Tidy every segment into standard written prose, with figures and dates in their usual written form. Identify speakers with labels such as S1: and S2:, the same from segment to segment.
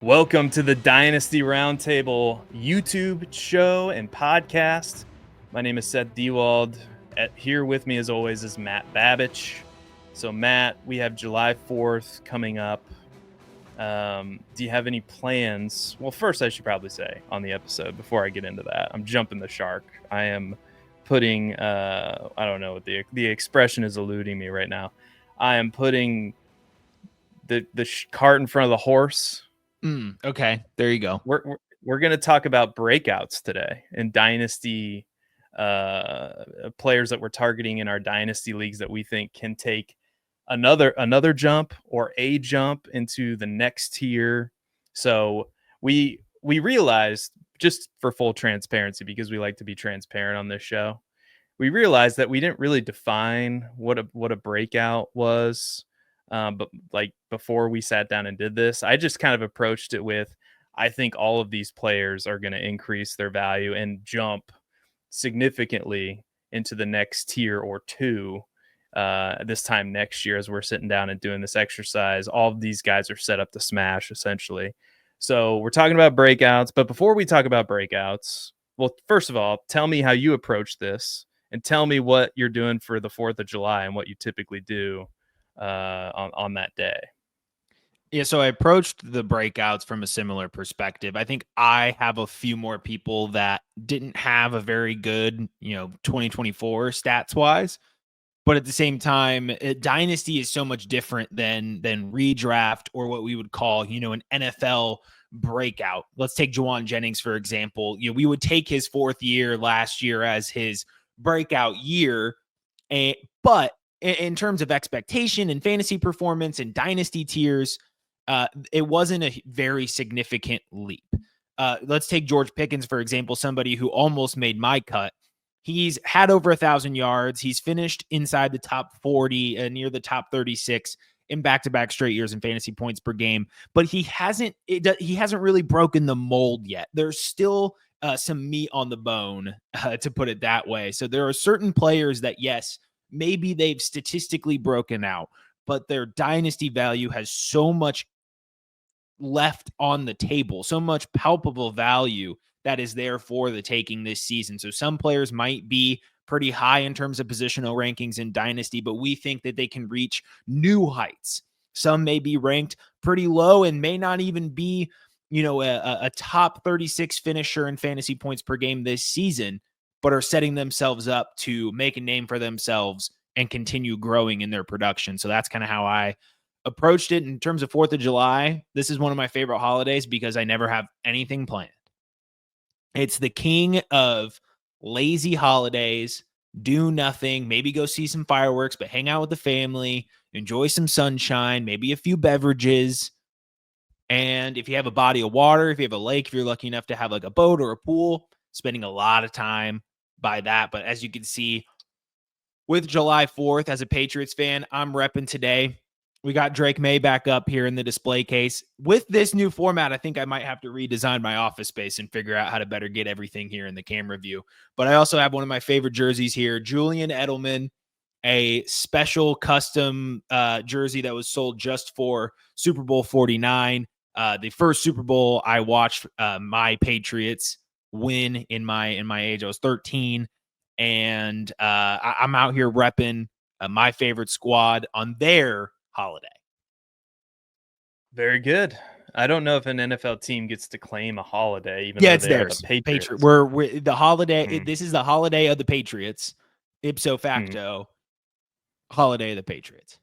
S1: Welcome to the Dynasty Roundtable YouTube show and podcast. My name is Seth Dewald. Here with me, as always, is Matt Babich. So, Matt, we have July 4th coming up. Do you have any plans? Well, first, I should probably say on the episode, before I get into that, I'm jumping the shark. I am putting, I don't know what the expression is eluding me right now. I am putting the cart in front of the horse.
S2: Okay, there you go.
S1: We're going to talk about breakouts today and dynasty players that we're targeting in our dynasty leagues that we think can take another jump or a jump into the next tier. So we realized, just for full transparency, because we like to be transparent on this show, we realized that we didn't really define what a breakout was. But like before we sat down and did this, I just kind of approached it with, I think all of these players are going to increase their value and jump significantly into the next tier or two this time next year as we're sitting down and doing this exercise. All of these guys are set up to smash, essentially. So we're talking about breakouts. But before we talk about breakouts, well, first of all, tell me how you approach this and tell me what you're doing for the 4th of July and what you typically do on that day.
S2: Yeah, so I approached the breakouts from a similar perspective. I think I have a few more people that didn't have a very good, 2024 stats wise, but at the same time, Dynasty is so much different than redraft or what we would call, an NFL breakout. Let's take Quinshon Judkins, for example. We would take his 4th year last year as his breakout year, but in terms of expectation and fantasy performance and dynasty tiers, it wasn't a very significant leap. Let's take George Pickens, for example, somebody who almost made my cut. He's had over 1,000 yards. He's finished inside the top 40, near the top 36 in back-to-back straight years in fantasy points per game. But he hasn't really broken the mold yet. There's still some meat on the bone, to put it that way. So there are certain players that, yes, maybe they've statistically broken out, but their dynasty value has so much left on the table, so much palpable value that is there for the taking this season. So some players might be pretty high in terms of positional rankings in dynasty, but we think that they can reach new heights. Some may be ranked pretty low and may not even be, a top 36 finisher in fantasy points per game this season, but are setting themselves up to make a name for themselves and continue growing in their production. So that's kind of how I approached it. In terms of 4th of July, this is one of my favorite holidays because I never have anything planned. It's the king of lazy holidays, do nothing, maybe go see some fireworks, but hang out with the family, enjoy some sunshine, maybe a few beverages. And if you have a body of water, if you have a lake, if you're lucky enough to have like a boat or a pool, spending a lot of time by that. But as you can see, with July 4th, as a Patriots fan, I'm repping today. We got Drake May back up here in the display case. With this new format, I think I might have to redesign my office space and figure out how to better get everything here in the camera view. But I also have one of my favorite jerseys here, Julian Edelman, a special custom jersey that was sold just for Super Bowl 49. The first Super Bowl I watched my Patriots win in my age. I was 13, and I'm out here repping my favorite squad on their holiday.
S1: Very good. I don't know if an NFL team gets to claim a holiday, even
S2: Yeah,
S1: though
S2: it's
S1: they
S2: theirs.
S1: are the Patriots.
S2: We're the holiday. This is the holiday of the Patriots, ipso facto. Holiday of the Patriots.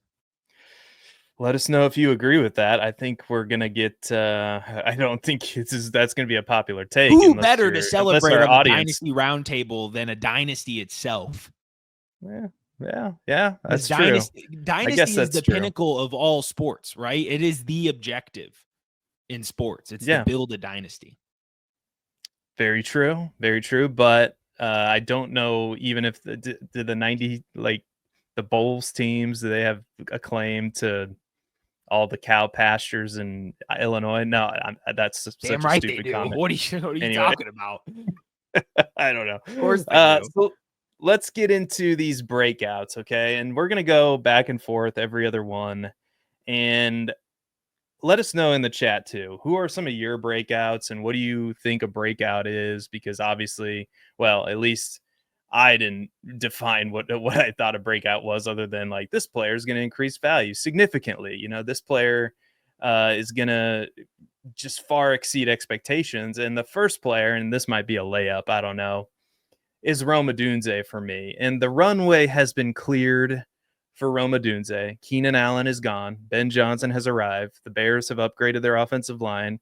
S1: Let us know if you agree with that. I think we're gonna get. I don't think that's gonna be a popular take.
S2: Who better to celebrate on a dynasty roundtable than a dynasty itself?
S1: Yeah, that's true.
S2: Dynasty is the pinnacle of all sports, right? It is the objective in sports. It's to build a dynasty.
S1: Very true. Very true. But I don't know even if the 90, like the Bulls teams, do they have a claim to all the cow pastures in Illinois? No, that's such a stupid comment.
S2: What are you talking about?
S1: I don't know.
S2: Of course they do.
S1: So let's get into these breakouts, okay? And we're going to go back and forth every other one. And let us know in the chat too. Who are some of your breakouts, and what do you think a breakout is? Because obviously, well, at least I didn't define what I thought a breakout was, other than like this player is going to increase value significantly. You know, this player is going to just far exceed expectations. And the first player, and this might be a layup, I don't know, is Rome Odunze for me. And the runway has been cleared for Rome Odunze. Keenan Allen is gone. Ben Johnson has arrived. The Bears have upgraded their offensive line.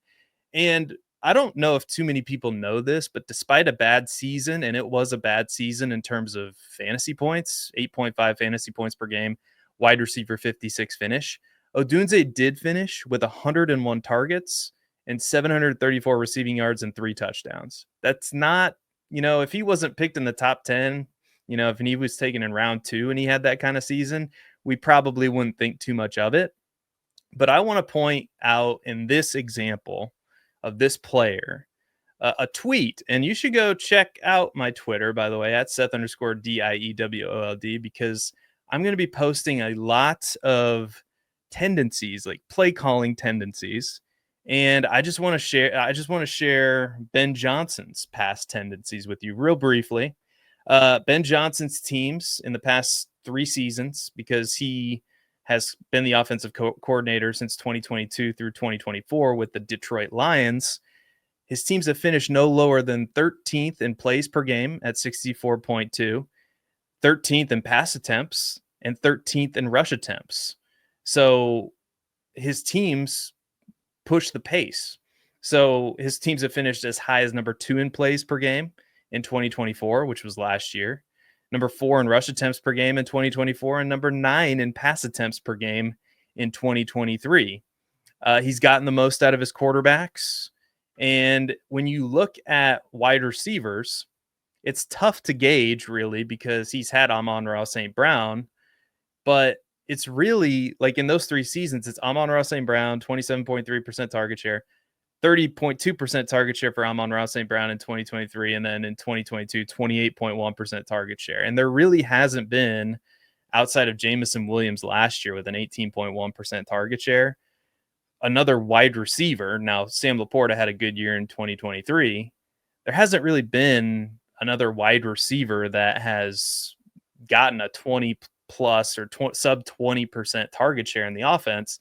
S1: And I don't know if too many people know this, but despite a bad season, and it was a bad season in terms of fantasy points, 8.5 fantasy points per game, wide receiver 56 finish, Odunze did finish with 101 targets and 734 receiving yards and 3 touchdowns. That's not, if he wasn't picked in the top 10, if he was taken in round 2 and he had that kind of season, we probably wouldn't think too much of it. But I want to point out in this example of this player, a tweet, and you should go check out my Twitter, by the way, at Seth_DIEWOLD, because I'm going to be posting a lot of tendencies, like play calling tendencies. And I just want to share Ben Johnson's past tendencies with you real briefly. Ben Johnson's teams in the past 3 seasons, because he has been the offensive coordinator since 2022 through 2024 with the Detroit Lions. His teams have finished no lower than 13th in plays per game at 64.2, 13th in pass attempts, and 13th in rush attempts. So his teams push the pace. So his teams have finished as high as number 2 in plays per game in 2024, which was last year, number 4 in rush attempts per game in 2024, and number 9 in pass attempts per game in 2023. He's gotten the most out of his quarterbacks. And when you look at wide receivers, it's tough to gauge, really, because he's had Amon-Ra St. Brown. But it's really like in those 3 seasons, it's Amon-Ra St. Brown, 27.3% target share, 30.2% target share for Amon-Ra St. Brown in 2023. And then in 2022, 28.1% target share. And there really hasn't been, outside of Jamison Williams last year with an 18.1% target share, another wide receiver. Now, Sam Laporta had a good year in 2023. There hasn't really been another wide receiver that has gotten a 20 plus or sub 20% target share in the offense.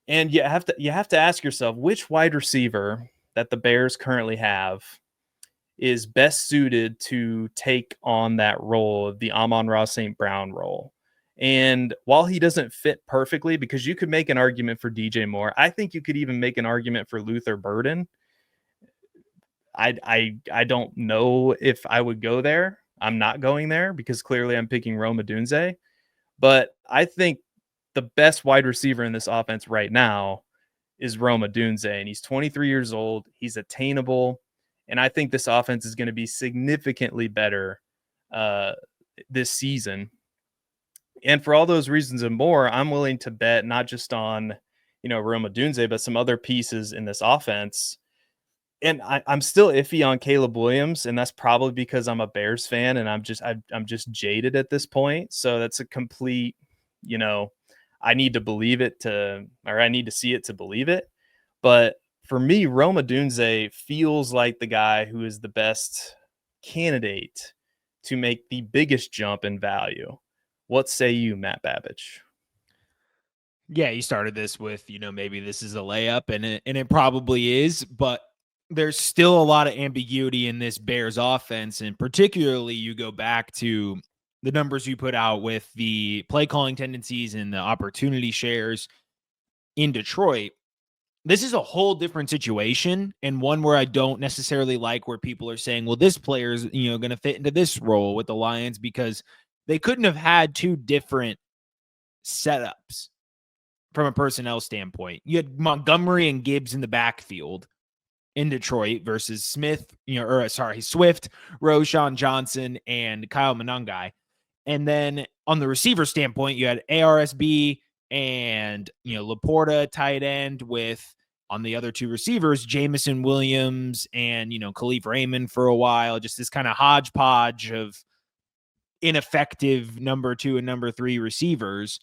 S1: And you have to ask yourself, which wide receiver that the Bears currently have is best suited to take on that role of the Amon-Ra St. Brown role. And while he doesn't fit perfectly, because you could make an argument for DJ Moore, I think you could even make an argument for Luther Burden. I don't know if I would go there. I'm not going there because clearly I'm picking Rome Odunze. But I think the best wide receiver in this offense right now is Rome Odunze, and he's 23 years old. He's attainable, and I think this offense is going to be significantly better this season. And for all those reasons and more, I'm willing to bet not just on, Rome Odunze, but some other pieces in this offense. And I'm still iffy on Caleb Williams, and that's probably because I'm a Bears fan and I'm just jaded at this point. So that's a complete, I need to believe it or I need to see it to believe it. But for me, Rome Odunze feels like the guy who is the best candidate to make the biggest jump in value. What say you, Matt Babbage?
S2: Yeah, you started this with, maybe this is a layup, and it probably is, but there's still a lot of ambiguity in this Bears offense, and particularly you go back to the numbers you put out with the play calling tendencies and the opportunity shares in Detroit. This is a whole different situation, and one where I don't necessarily like where people are saying, well, this player is, going to fit into this role with the Lions, because they couldn't have had 2 different setups from a personnel standpoint. You had Montgomery and Gibbs in the backfield in Detroit versus Swift, Roschon Johnson, and Kyle Monangai. And then on the receiver standpoint, you had ARSB and, Laporta tight end with, on the other 2 receivers, Jamison Williams and, Khalif Raymond for a while, just this kind of hodgepodge of ineffective number 2 and number 3 receivers.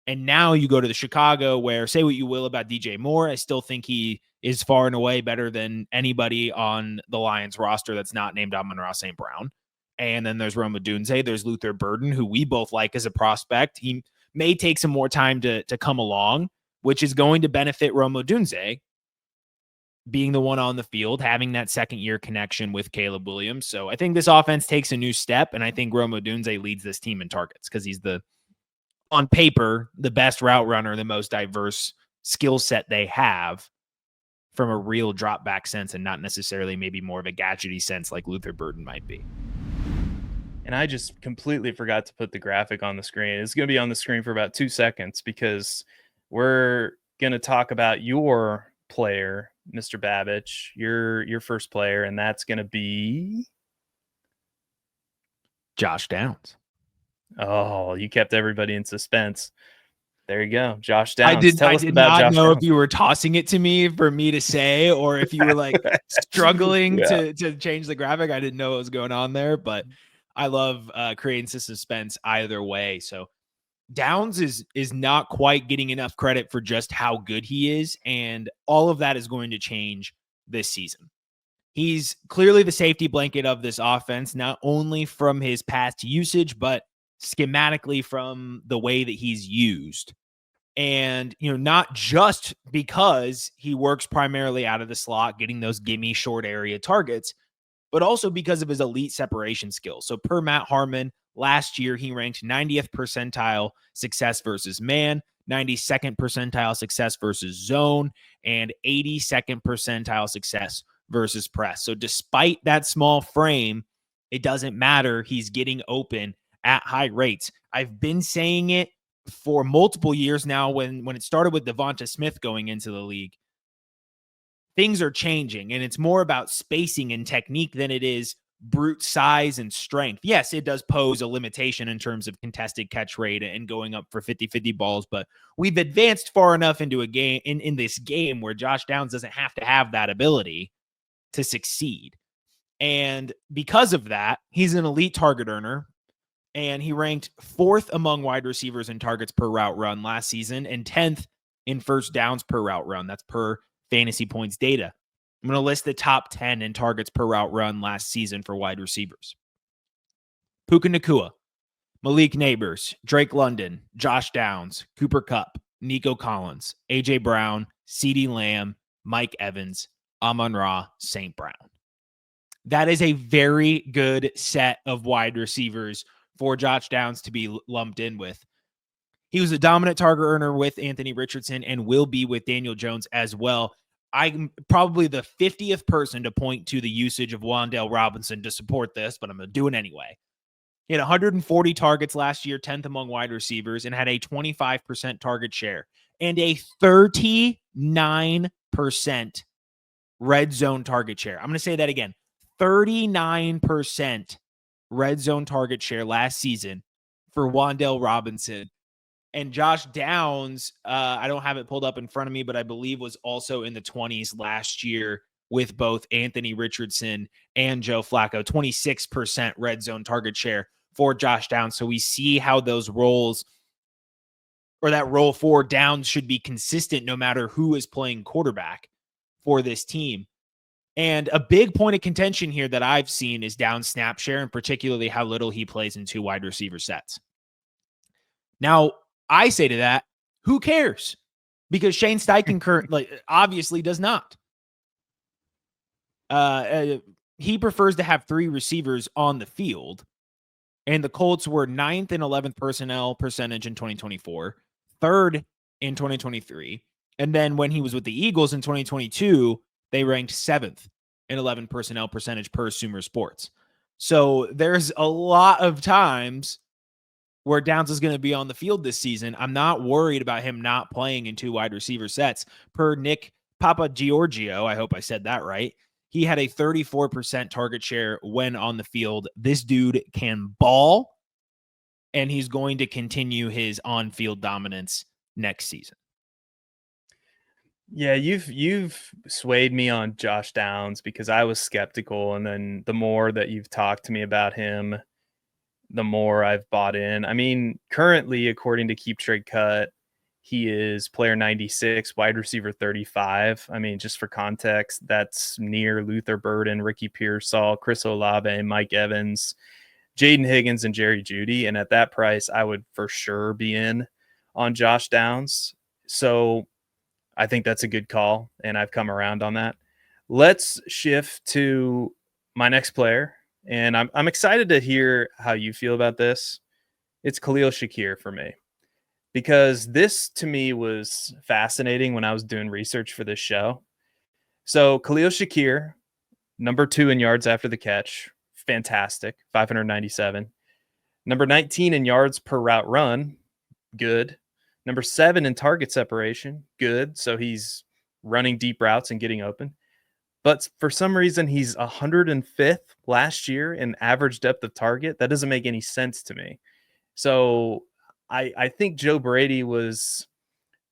S2: And now you go to the Chicago, where, say what you will about DJ Moore, I still think he is far and away better than anybody on the Lions roster that's not named Amon-Ra St. Brown. And then there's Rome Odunze, there's Luther Burden, who we both like as a prospect. He may take some more time to come along, which is going to benefit Rome Odunze being the one on the field, having that second-year connection with Caleb Williams. So I think this offense takes a new step, and I think Rome Odunze leads this team in targets because he's on paper, the best route runner, the most diverse skill set they have from a real drop back sense and not necessarily maybe more of a gadgety sense like Luther Burden might be.
S1: And I just completely forgot to put the graphic on the screen. It's going to be on the screen for about 2 seconds because we're going to talk about your player, Mr. Babich, your first player, and that's going to be
S2: Josh Downs.
S1: Oh, you kept everybody in suspense. There you go. Josh Downs.
S2: I did not know if you were tossing it to me for me to say, or if you were like struggling to change the graphic. I didn't know what was going on there, but I love creating suspense either way. So Downs is not quite getting enough credit for just how good he is, and all of that is going to change this season. He's clearly the safety blanket of this offense, not only from his past usage, but schematically from the way that he's used. And, not just because he works primarily out of the slot, getting those gimme short area targets, but also because of his elite separation skills. So per Matt Harmon, last year, he ranked 90th percentile success versus man, 92nd percentile success versus zone, and 82nd percentile success versus press. So despite that small frame, it doesn't matter. He's getting open at high rates. I've been saying it for multiple years now when it started with Devonta Smith going into the league. Things are changing, and it's more about spacing and technique than it is brute size and strength. Yes, it does pose a limitation in terms of contested catch rate and going up for 50-50 balls, but we've advanced far enough into a game in this game where Josh Downs doesn't have to have that ability to succeed. And because of that, he's an elite target earner, and he ranked 4th among wide receivers in targets per route run last season and 10th in first downs per route run. That's per Fantasy Points data. I'm going to list the top 10 in targets per route run last season for wide receivers. Puka Nacua, Malik Neighbors, Drake London, Josh Downs, Cooper Kupp, Nico Collins, A.J. Brown, CeeDee Lamb, Mike Evans, Amon-Ra St. Brown. That is a very good set of wide receivers for Josh Downs to be lumped in with. He was a dominant target earner with Anthony Richardson and will be with Daniel Jones as well. I'm probably the 50th person to point to the usage of Wan'Dale Robinson to support this, but I'm going to do it anyway. He had 140 targets last year, 10th among wide receivers, and had a 25% target share and a 39% red zone target share. I'm going to say that again. 39% red zone target share last season for Wan'Dale Robinson. And Josh Downs, I don't have it pulled up in front of me, but I believe was also in the 20s last year with both Anthony Richardson and Joe Flacco. 26% red zone target share for Josh Downs. So we see how those roles, or that role for Downs, should be consistent no matter who is playing quarterback for this team. And a big point of contention here that I've seen is Downs snap share, and particularly how little he plays in 2 wide receiver sets. Now, I say to that, who cares? Because Shane Steichen obviously does not. He prefers to have 3 receivers on the field, and the Colts were 9th and 11th personnel percentage in 2024, 3rd in 2023, and then when he was with the Eagles in 2022, they ranked 7th in 11 personnel percentage per Sumer Sports. So there's a lot of times where Downs is going to be on the field this season. I'm not worried about him not playing in 2 wide receiver sets. Per Nick Papagiorgio, I hope I said that right, he had a 34% target share when on the field. This dude can ball, and he's going to continue his on-field dominance next season.
S1: Yeah, you've swayed me on Josh Downs because I was skeptical, and then the more that you've talked to me about him, the more I've bought in. I mean, currently, according to Keep Trade Cut, he is player 96, wide receiver 35. I mean, just for context, that's near Luther Burden, Ricky Pearsall, Chris Olave, Mike Evans, Jaden Higgins, and Jerry Jeudy. And at that price, I would for sure be in on Josh Downs. So I think that's a good call, and I've come around on that. Let's shift to my next player, and I'm excited to hear how you feel about this. It's Khalil Shakir for me, because this to me was fascinating when I was doing research for this show. So Khalil Shakir, number 2 in yards after the catch, fantastic, 597. Number 19 in yards per route run, good. Number 7 in target separation, good. So he's running deep routes and getting open. But for some reason, he's 105th last year in average depth of target. That doesn't make any sense to me. So I think Joe Brady was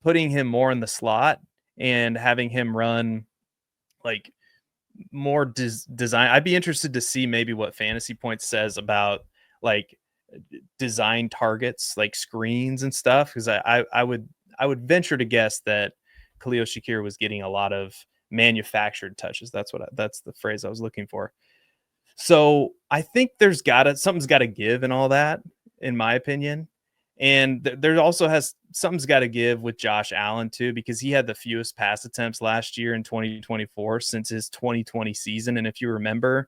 S1: putting him more in the slot and having him run like more design. I'd be interested to see maybe what Fantasy Points says about like design targets, like screens and stuff, because I would venture to guess that Khalil Shakir was getting a lot of manufactured touches. That's the phrase I was looking for. So I think something's got to give and all that, in my opinion. And there also something's got to give with Josh Allen too, because he had the fewest pass attempts last year in 2024 since his 2020 season. And if you remember,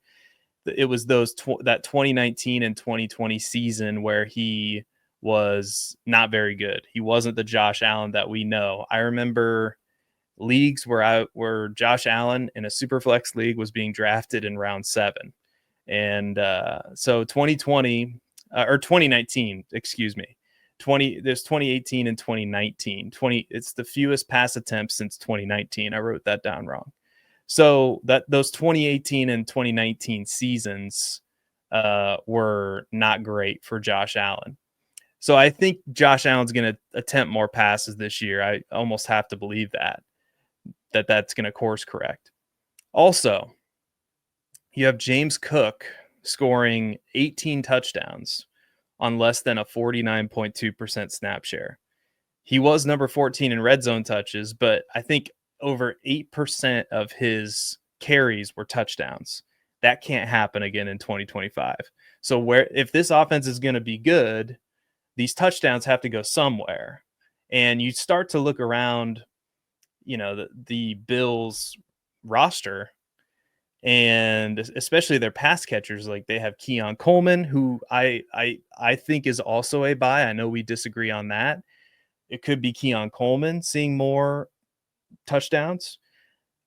S1: it was that 2019 and 2020 season where he was not very good. He wasn't the Josh Allen that we know. I remember leagues where Josh Allen in a Superflex league was being drafted in round 7. And so 2020 or 2019, excuse me. There's 2018 and 2019. It's the fewest pass attempts since 2019. I wrote that down wrong. So those 2018 and 2019 seasons were not great for Josh Allen. So I think Josh Allen's going to attempt more passes this year. I almost have to believe that's going to course correct. Also, you have James Cook scoring 18 touchdowns on less than a 49.2% snap share. He was number 14 in red zone touches, but I think over 8% of his carries were touchdowns. That can't happen again in 2025. So if this offense is going to be good, these touchdowns have to go somewhere. And you start to look around, the Bills roster, and especially their pass catchers. Like, they have Keon Coleman, who I think is also a buy. I know we disagree on that. It could be Keon Coleman seeing more touchdowns.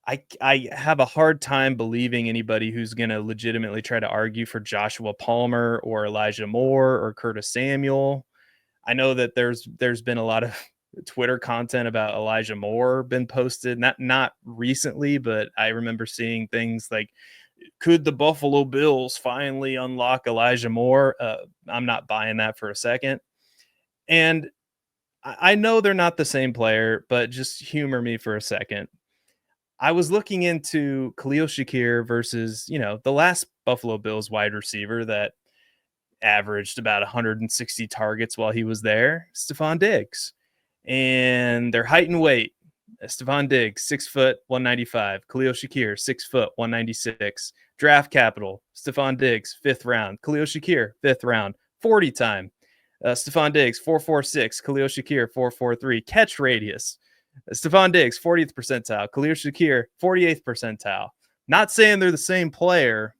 S1: I have a hard time believing anybody who's going to legitimately try to argue for Joshua Palmer or Elijah Moore or Curtis Samuel. I know that there's been a lot of Twitter content about Elijah Moore been posted, not recently, but I remember seeing things like, could the Buffalo Bills finally unlock Elijah Moore? I'm not buying that for a second. And I know they're not the same player, but just humor me for a second. I was looking into Khalil Shakir versus, the last Buffalo Bills wide receiver that averaged about 160 targets while he was there, Stephon Diggs. And their height and weight, Stephon Diggs, 6 foot, 195. Khalil Shakir, 6 foot, 196. Draft capital, Stephon Diggs, 5th round. Khalil Shakir, 5th round. 40 time, Stephon Diggs, 4.46. Khalil Shakir, 4.43. Catch radius, Stephon Diggs, 40th percentile. Khalil Shakir, 48th percentile. Not saying they're the same player,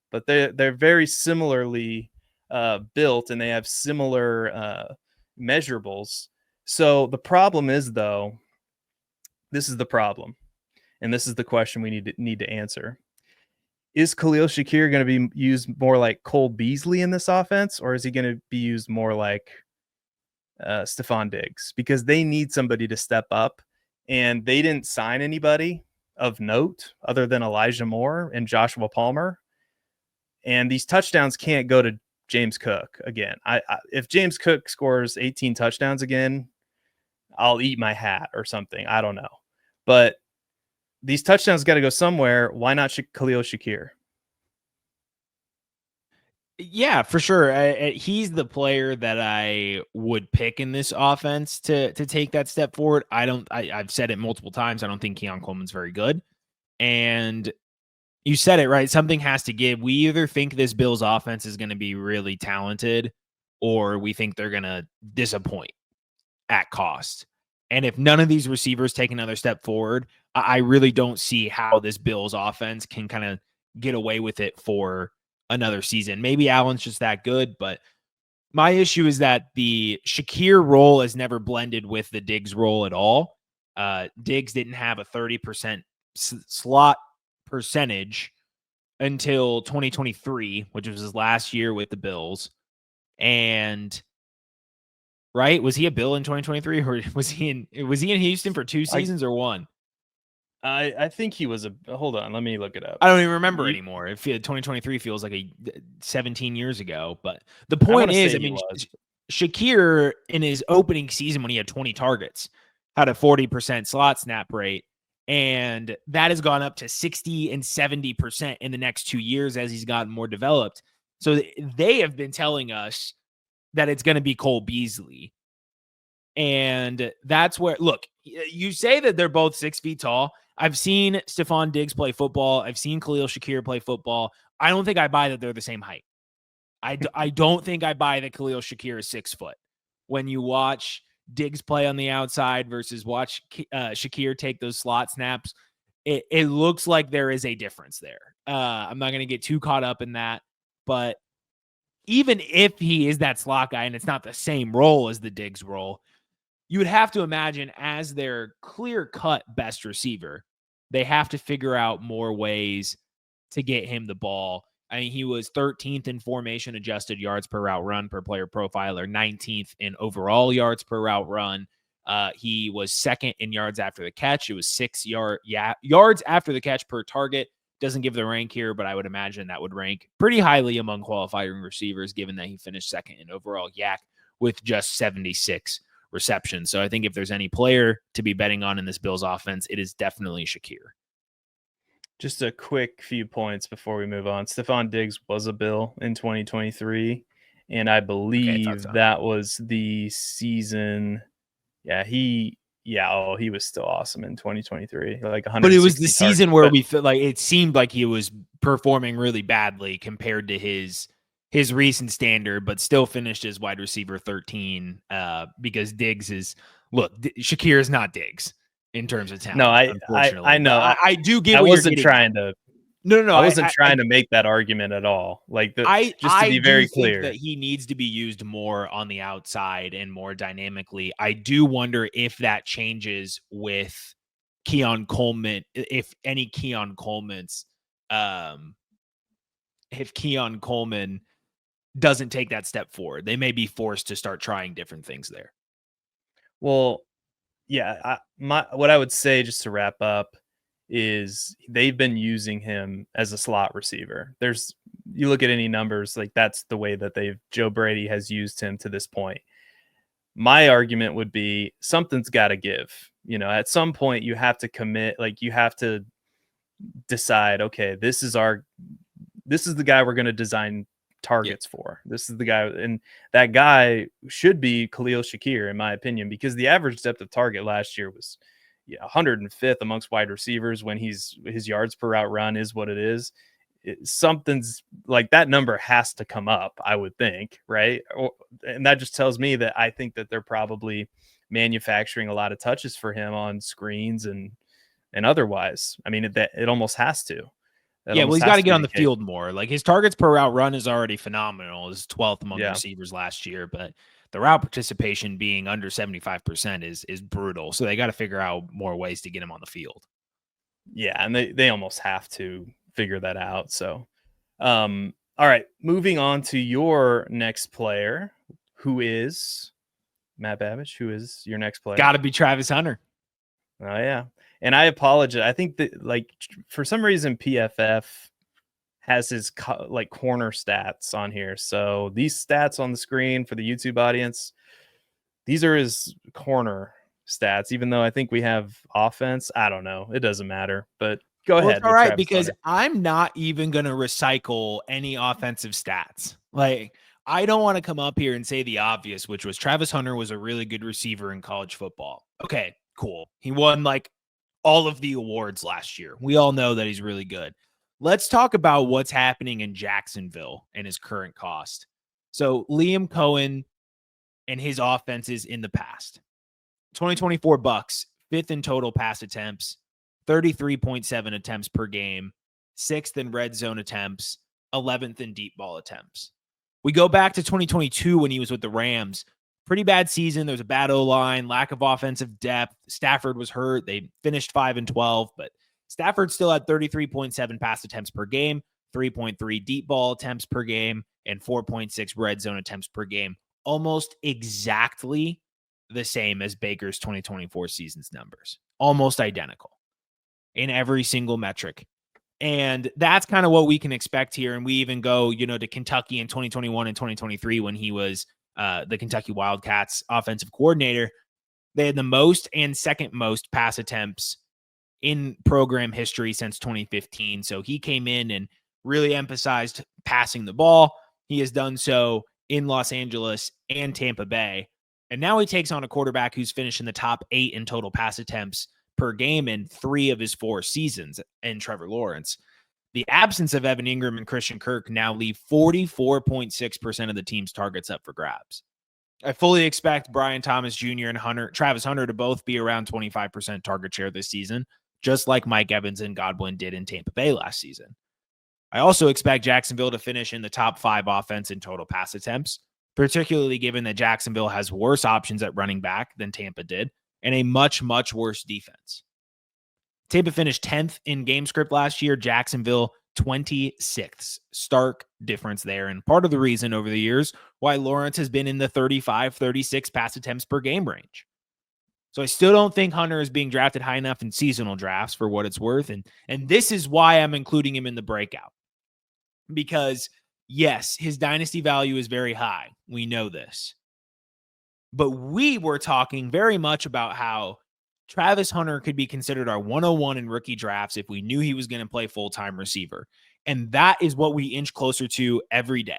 S1: but they're very similarly built, and they have similar measurables. So the problem is, though, this is the problem, and this is the question we need to answer. Is Khalil Shakir going to be used more like Cole Beasley in this offense, or is he going to be used more like Stephon Diggs? Because they need somebody to step up, and they didn't sign anybody of note other than Elijah Moore and Joshua Palmer. And these touchdowns can't go to James Cook again. If James Cook scores 18 touchdowns again, I'll eat my hat or something. I don't know. But these touchdowns got to go somewhere. Why not Khalil Shakir?
S2: Yeah, for sure. He's the player that I would pick in this offense to take that step forward. I've said it multiple times. I don't think Keon Coleman's very good. And you said it right. Something has to give. We either think this Bills offense is going to be really talented, or we think they're going to disappoint at cost. And if none of these receivers take another step forward, I really don't see how this Bills offense can kind of get away with it for another season. Maybe Allen's just that good, but my issue is that the Shakir role has never blended with the Diggs role at all. Diggs didn't have a 30% slot percentage until 2023, which was his last year with the Bills. And right, was he a Bill in 2023, or was he in Houston for 2 seasons or one?
S1: I think he was hold on, let me look it up.
S2: I don't even remember anymore. If 2023 feels like 17 years ago, but the point is, I mean, Shakir in his opening season when he had 20 targets had a 40% slot snap rate, and that has gone up to 60 and 70% in the next 2 years as he's gotten more developed. So they have been telling us that it's going to be Cole Beasley. And that's where, look, you say that they're both 6 feet tall. I've seen Stephon Diggs play football. I've seen Khalil Shakir play football. I don't think I buy that they're the same height. I don't think I buy that Khalil Shakir is 6 foot. When you watch Diggs play on the outside versus watch Shakir take those slot snaps, it looks like there is a difference there. I'm not going to get too caught up in that, but even if he is that slot guy and it's not the same role as the Diggs role, you would have to imagine as their clear-cut best receiver, they have to figure out more ways to get him the ball. I mean, he was 13th in formation adjusted yards per route run per player profiler, 19th in overall yards per route run. He was second in yards after the catch. It was 6 yards after the catch per target. Doesn't give the rank here, but I would imagine that would rank pretty highly among qualifying receivers, given that he finished second in overall YAC with just 76 receptions. So I think if there's any player to be betting on in this Bills offense, it is definitely Shakir.
S1: Just a quick few points before we move on. Stephon Diggs was a Bill in 2023, and I believe that was the season. Yeah, he was still awesome in 2023. Like 100.
S2: But it was the season where we felt like it seemed like he was performing really badly compared to his recent standard, but still finished as wide receiver 13 because Diggs is Shakir is not Diggs in terms of talent.
S1: No, I know.
S2: I do get.
S1: I wasn't trying to.
S2: No.
S1: I wasn't trying to make that argument at all. Like just to be very clear,
S2: that he needs to be used more on the outside and more dynamically. I do wonder if that changes with Keon Coleman. If Keon Coleman doesn't take that step forward, they may be forced to start trying different things there.
S1: Well, yeah, what I would say just to wrap up is they've been using him as a slot receiver. You look at any numbers, like that's the way that Joe Brady has used him to this point. My argument would be something's got to give. You know, at some point you have to commit, like you have to decide, okay, this is the guy we're going to design targets for. This is the guy, and that guy should be Khalil Shakir, in my opinion, because the average depth of target last year was 105th amongst wide receivers when his yards per route run is what it is. Something's like that number has to come up, I would think, right? And that just tells me that I think that they're probably manufacturing a lot of touches for him on screens and otherwise. I mean, it almost has to.
S2: Well, he's got to get on the field more. Like his targets per route run is already phenomenal. He's 12th among receivers last year, but the route participation being under 75% is brutal. So they got to figure out more ways to get him on the field.
S1: Yeah, and they almost have to figure that out. So, all right, moving on to your next player, who is Matt Babbage. Who is your next player?
S2: Got to be Travis Hunter.
S1: Oh yeah. And I apologize. I think that like for some reason PFF has his like corner stats on here. So these stats on the screen for the YouTube audience, these are his corner stats, even though I think we have offense. I don't know. It doesn't matter, but go ahead.
S2: All right, because I'm not even going to recycle any offensive stats. Like, I don't want to come up here and say the obvious, which was Travis Hunter was a really good receiver in college football. Okay, cool. He won like all of the awards last year. We all know that he's really good. Let's talk about what's happening in Jacksonville and his current cost. So Liam Cohen and his offenses in the past. 2024 Bucks, 5th in total pass attempts, 33.7 attempts per game, 6th in red zone attempts, 11th in deep ball attempts. We go back to 2022 when he was with the Rams. Pretty bad season. There was a bad O-line, lack of offensive depth. Stafford was hurt. They finished 5-12, but Stafford still had 33.7 pass attempts per game, 3.3 deep ball attempts per game, and 4.6 red zone attempts per game. Almost exactly the same as Baker's 2024 season's numbers. Almost identical in every single metric. And that's kind of what we can expect here. And we even go, to Kentucky in 2021 and 2023 when he was the Kentucky Wildcats offensive coordinator. They had the most and second most pass attempts in program history since 2015. So he came in and really emphasized passing the ball. He has done so in Los Angeles and Tampa Bay. And now he takes on a quarterback who's finished in the top 8 in total pass attempts per game in 3 of his 4 seasons in Trevor Lawrence. The absence of Evan Ingram and Christian Kirk now leave 44.6% of the team's targets up for grabs. I fully expect Brian Thomas Jr. and Travis Hunter to both be around 25% target share this season, just like Mike Evans and Godwin did in Tampa Bay last season. I also expect Jacksonville to finish in the top 5 offense in total pass attempts, particularly given that Jacksonville has worse options at running back than Tampa did, and a much, much worse defense. Tampa finished 10th in game script last year, Jacksonville 26th. Stark difference there. And part of the reason over the years why Lawrence has been in the 35, 36 pass attempts per game range. So I still don't think Hunter is being drafted high enough in seasonal drafts for what it's worth. And this is why I'm including him in the breakout. Because yes, his dynasty value is very high. We know this. But we were talking very much about how Travis Hunter could be considered our 101 in rookie drafts if we knew he was going to play full-time receiver. And that is what we inch closer to every day.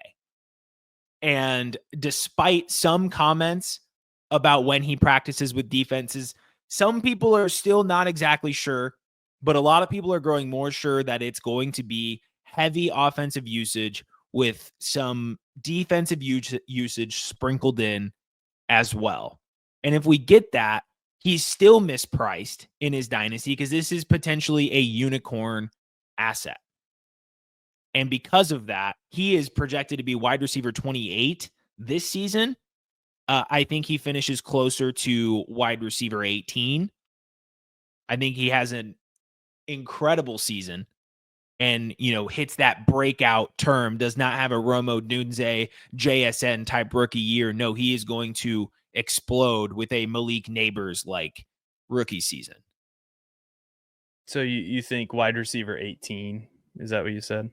S2: And despite some comments about when he practices with defenses, some people are still not exactly sure, but a lot of people are growing more sure that it's going to be heavy offensive usage with some defensive usage sprinkled in as well. And if we get that, he's still mispriced in his dynasty because this is potentially a unicorn asset. And because of that, he is projected to be wide receiver 28 this season. I think he finishes closer to wide receiver 18. I think he has an incredible season and, hits that breakout term, does not have a Rome Odunze JSN type rookie year. No, he is going to explode with a Malik Neighbors like rookie season.
S1: So you think wide receiver 18? Is that what you said?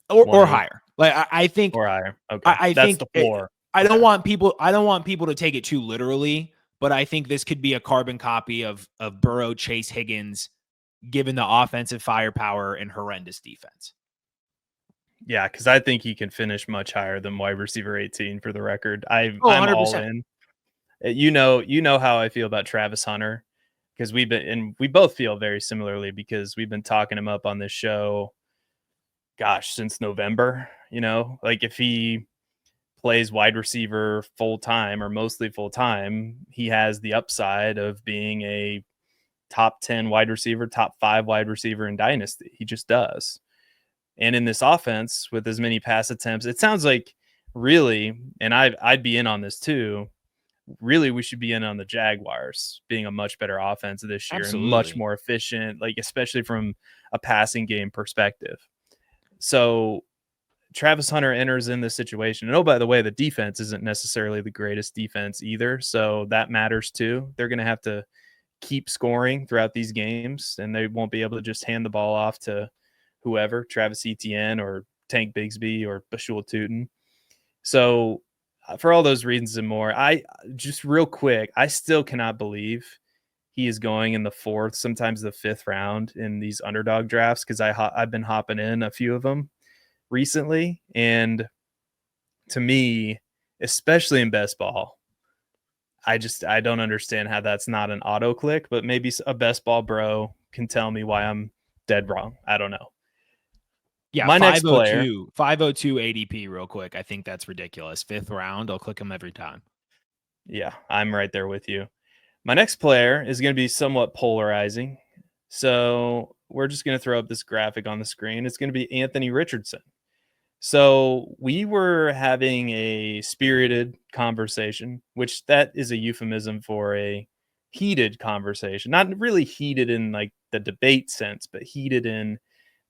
S2: Or higher? Like I think
S1: or higher. Okay,
S2: I
S1: that's
S2: think
S1: the floor.
S2: I don't want people to take it too literally, but I think this could be a carbon copy of Burrow, Chase Higgins, given the offensive firepower and horrendous defense.
S1: Yeah, because I think he can finish much higher than wide receiver 18. For the record, I'm
S2: 100%.
S1: all in. You know how I feel about Travis Hunter because we both feel very similarly because we've been talking him up on this show. Gosh, since November. Like if he plays wide receiver full time or mostly full time, he has the upside of being a top 10 wide receiver, top 5 wide receiver in Dynasty. He just does. And in this offense with as many pass attempts, it sounds like really, and I'd be in on this too. Really, we should be in on the Jaguars being a much better offense this year.
S2: Absolutely.
S1: And much more efficient, like especially from a passing game perspective. So Travis Hunter enters in this situation. And oh, by the way, the defense isn't necessarily the greatest defense either. So that matters too. They're going to have to keep scoring throughout these games, and they won't be able to just hand the ball off to whoever, Travis Etienne or Tank Bigsby or Bashul Tootin. So for all those reasons and more, I just real quick, I still cannot believe he is going in the 4th, sometimes the 5th round in these underdog drafts because I've been hopping in a few of them recently, and to me, especially in best ball, I don't understand how that's not an auto click, but maybe a best ball bro can tell me why I'm dead wrong. I don't know.
S2: Yeah,
S1: My next player,
S2: 502 ADP real quick. I think that's ridiculous. 5th round, I'll click him every time.
S1: yeah, I'm right there with you. My next player is going to be somewhat polarizing. So we're just going to throw up this graphic on the screen. It's going to be Anthony Richardson. So we were having a spirited conversation, which that is a euphemism for a heated conversation. Not really heated in like the debate sense, but heated in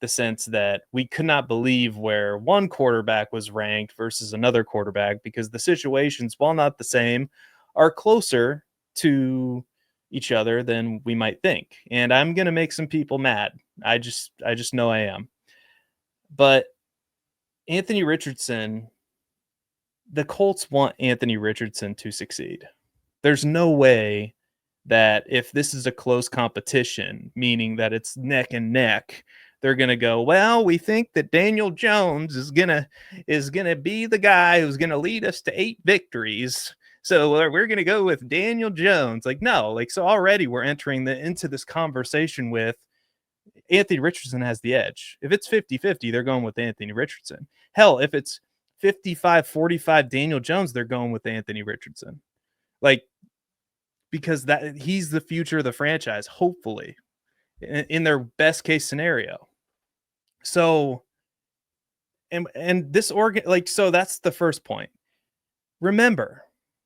S1: the sense that we could not believe where one quarterback was ranked versus another quarterback, because the situations, while not the same, are closer to each other than we might think. And I'm going to make some people mad. I just know I am. But Anthony Richardson, the Colts want Anthony Richardson to succeed. There's no way that if this is a close competition, meaning that it's neck and neck, they're going to go, well, we think that Daniel Jones is going to be the guy who's going to lead us to 8 victories. So we're going to go with Daniel Jones. Like, no, like, so already we're entering into this conversation with Anthony Richardson has the edge. If it's 50-50, they're going with Anthony Richardson. Hell, if it's 55-45 Daniel Jones, they're going with Anthony Richardson. Like, because that he's the future of the franchise, hopefully, in their best case scenario. So, and this so that's the first point. Remember,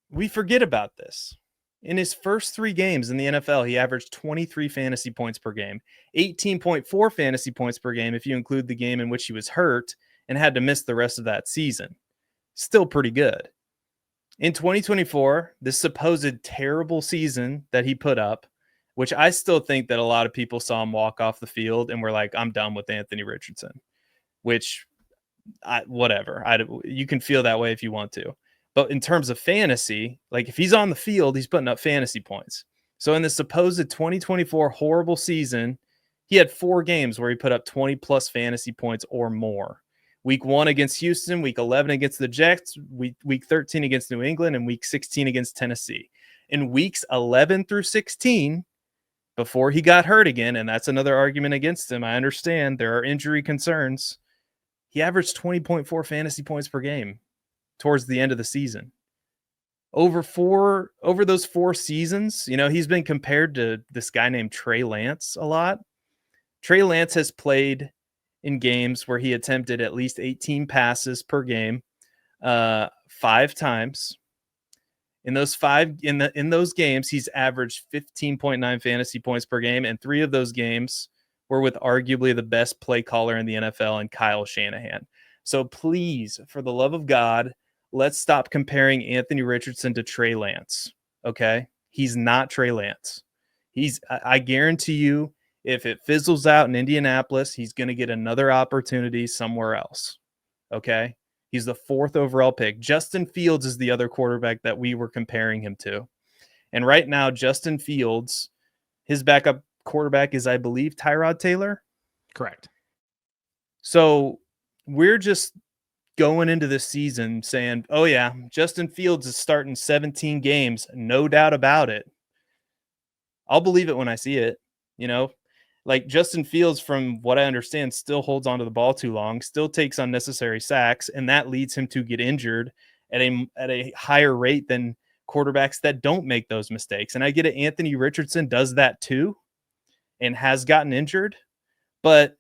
S1: we forget about this. In his first 3 games in the NFL, he averaged 23 fantasy points per game, 18.4 fantasy points per game if you include the game in which he was hurt and had to miss the rest of that season. Still pretty good. In 2024, this supposed terrible season that he put up, which I still think that a lot of people saw him walk off the field and were like, I'm done with Anthony Richardson, which whatever. You can feel that way if you want to. But in terms of fantasy, like if he's on the field, he's putting up fantasy points. So in the supposed 2024 horrible season, he had 4 games where he put up 20 plus fantasy points or more. Week 1 against Houston, week 11 against the Jets, week 13 against New England, and week 16 against Tennessee. In weeks 11 through 16, before he got hurt again, and that's another argument against him, I understand there are injury concerns, he averaged 20.4 fantasy points per game towards the end of the season. Over those 4 seasons, he's been compared to this guy named Trey Lance a lot. Trey Lance has played in games where he attempted at least 18 passes per game 5 times. In those games, he's averaged 15.9 fantasy points per game, and 3 of those games were with arguably the best play caller in the NFL and Kyle Shanahan. So please, for the love of God, let's stop comparing Anthony Richardson to Trey Lance. Okay? He's not Trey Lance. I guarantee you, if it fizzles out in Indianapolis, he's going to get another opportunity somewhere else. Okay? He's the 4th overall pick. Justin Fields is the other quarterback that we were comparing him to. And right now, Justin Fields, his backup quarterback is, I believe, Tyrod Taylor.
S2: Correct.
S1: So we're just going into this season saying, oh yeah, Justin Fields is starting 17 games. No doubt about it. I'll believe it when I see it. Like Justin Fields, from what I understand, still holds onto the ball too long, still takes unnecessary sacks, and that leads him to get injured at a higher rate than quarterbacks that don't make those mistakes. And I get it, Anthony Richardson does that too and has gotten injured. But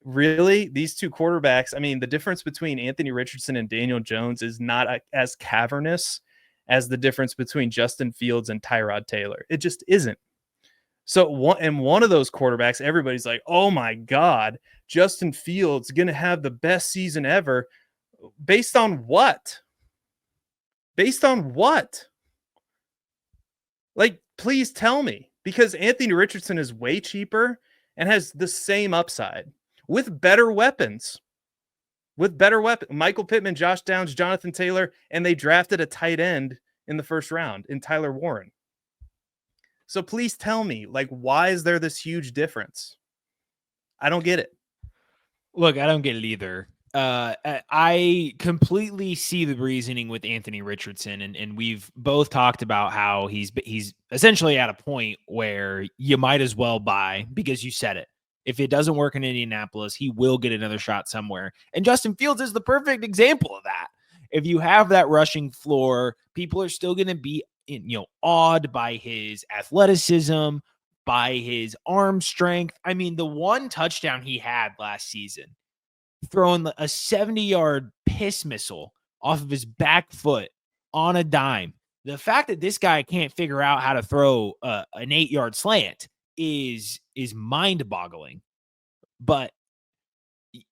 S1: really, these 2 quarterbacks, I mean, the difference between Anthony Richardson and Daniel Jones is not as cavernous as the difference between Justin Fields and Tyrod Taylor. It just isn't. So one of those quarterbacks, everybody's like, oh my God, Justin Fields going to have the best season ever. Based on what? Based on what? Like, please tell me, because Anthony Richardson is way cheaper and has the same upside with better weapons. Michael Pittman, Josh Downs, Jonathan Taylor, and they drafted a tight end in the first round in Tyler Warren. So please tell me, like, why is there this huge difference? I don't get it.
S2: Look, I don't get it either. I completely see the reasoning with Anthony Richardson, and we've both talked about how he's essentially at a point where you might as well buy, because you said it. If it doesn't work in Indianapolis, he will get another shot somewhere. And Justin Fields is the perfect example of that. If you have that rushing floor, people are still going to be, awed by his athleticism, by his arm strength. I mean, the one touchdown he had last season, throwing a 70-yard piss missile off of his back foot on a dime. The fact that this guy can't figure out how to throw an 8-yard slant is mind-boggling. But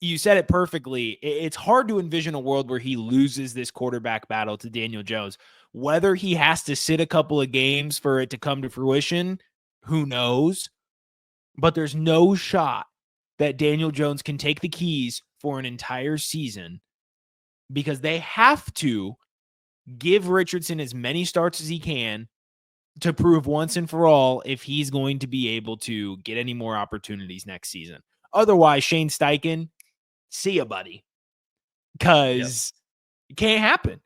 S2: you said it perfectly. It's hard to envision a world where he loses this quarterback battle to Daniel Jones. Whether he has to sit a couple of games for it to come to fruition, who knows? But there's no shot that Daniel Jones can take the keys for an entire season, because they have to give Richardson as many starts as he can to prove once and for all if he's going to be able to get any more opportunities next season. Otherwise, Shane Steichen, see ya, buddy, because it can't happen.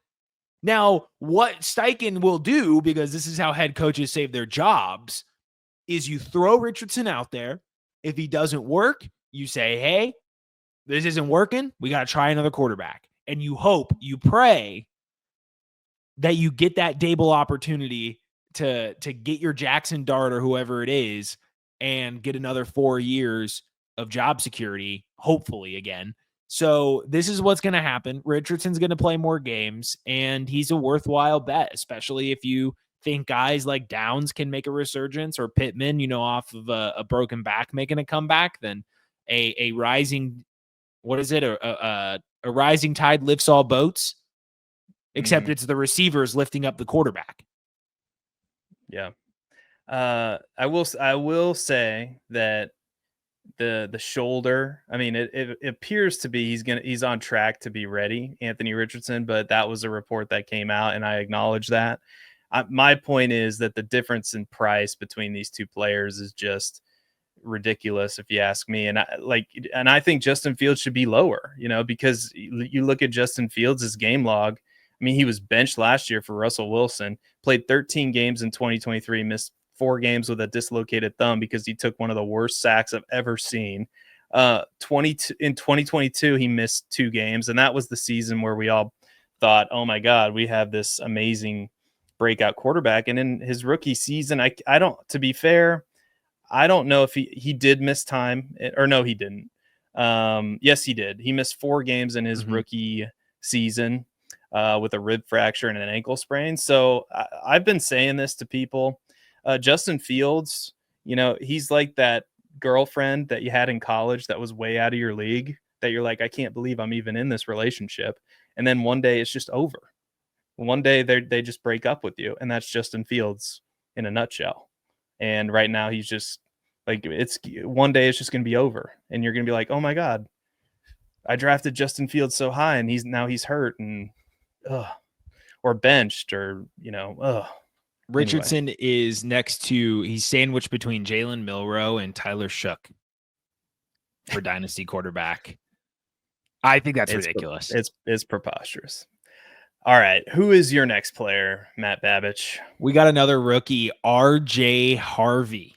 S2: Now, what Steichen will do, because this is how head coaches save their jobs, is you throw Richardson out there. If he doesn't work, you say, hey, this isn't working. We got to try another quarterback. And you hope, you pray that you get that Dable opportunity to get your Jackson Dart or whoever it is and get another 4 years of job security, hopefully again. So this is what's going to happen. Richardson's going to play more games, and he's a worthwhile bet, especially if you think guys like Downs can make a resurgence, or Pittman, off of a broken back making a comeback. Then a rising, what is it? A rising tide lifts all boats, except it's the receivers lifting up the quarterback.
S1: Yeah. I will say that the shoulder, I mean, it appears to be he's on track to be ready, Anthony Richardson, but that was a report that came out, and I acknowledge that. My point is that the difference in price between these two players is just ridiculous, if you ask me. And I think Justin Fields should be lower, because you look at Justin Fields' game log. I mean, he was benched last year for Russell Wilson, played 13 games in 2023, missed 4 games with a dislocated thumb because he took one of the worst sacks I've ever seen. In 2022, he missed 2 games, and that was the season where we all thought, oh my God, we have this amazing breakout quarterback. And in his rookie season, I don't, to be fair, I don't know if he did miss time, or no, he didn't. Yes, he did. He missed 4 games in his rookie season with a rib fracture and an ankle sprain. So I've been saying this to people. Justin Fields, he's like that girlfriend that you had in college that was way out of your league, that you're like, I can't believe I'm even in this relationship. And then one day it's just over. One day they just break up with you. And that's Justin Fields in a nutshell. And right now he's just like, one day it's just going to be over. And you're going to be like, oh my God, I drafted Justin Fields so high, and he's hurt and or benched, or
S2: Richardson is next to, he's sandwiched between Jalen Milroe and Tyler Shook for Dynasty quarterback. I think that's ridiculous.
S1: It's preposterous. All right. Who is your next player, Matt Babich?
S2: We got another rookie, RJ Harvey.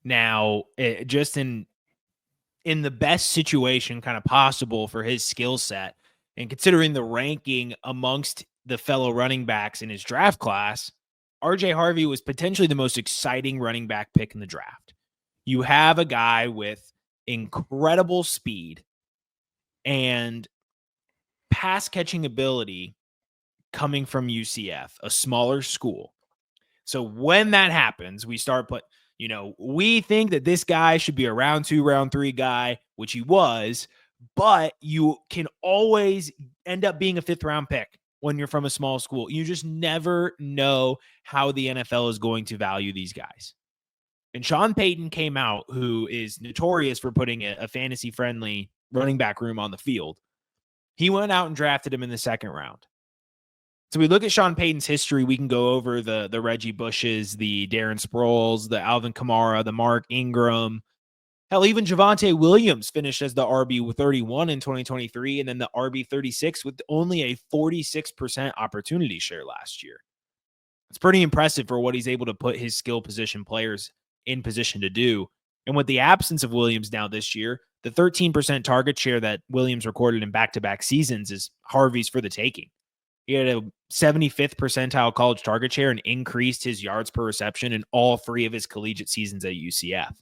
S2: Now, just in the best situation kind of possible for his skill set, and considering the ranking amongst the fellow running backs in his draft class, RJ Harvey was potentially the most exciting running back pick in the draft. You have a guy with incredible speed and pass catching ability coming from UCF, a smaller school. So when that happens, we start we think that this guy should be a round 2, round 3 guy, which he was, but you can always end up being a 5th round pick when you're from a small school. You just never know how the NFL is going to value these guys. And Sean Payton came out, who is notorious for putting a fantasy-friendly running back room on the field. He went out and drafted him in the 2nd round. So we look at Sean Payton's history. We can go over the Reggie Bushes, the Darren Sproles, the Alvin Kamara, the Mark Ingram. Hell, even Javonte Williams finished as the RB31 in 2023 and then the RB36 with only a 46% opportunity share last year. It's pretty impressive for what he's able to put his skill position players in position to do. And with the absence of Williams now this year, the 13% target share that Williams recorded in back-to-back seasons is Harvey's for the taking. He had a 75th percentile college target share and increased his yards per reception in all 3 of his collegiate seasons at UCF.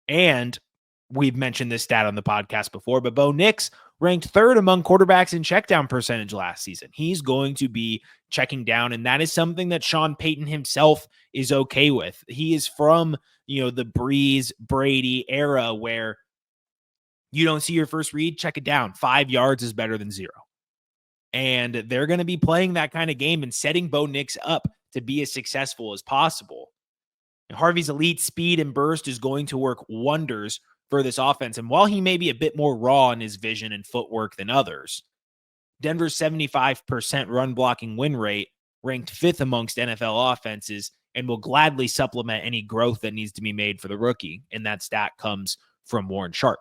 S2: And we've mentioned this stat on the podcast before, but Bo Nix ranked 3rd among quarterbacks in checkdown percentage last season. He's going to be checking down, and that is something that Sean Payton himself is okay with. He is from, the Breeze, Brady era where you don't see your first read, check it down. 5 yards is better than 0. And they're going to be playing that kind of game and setting Bo Nix up to be as successful as possible. And Harvey's elite speed and burst is going to work wonders for this offense. And while he may be a bit more raw in his vision and footwork than others, Denver's 75% run blocking win rate ranked 5th amongst NFL offenses and will gladly supplement any growth that needs to be made for the rookie. And that stat comes from Warren Sharp.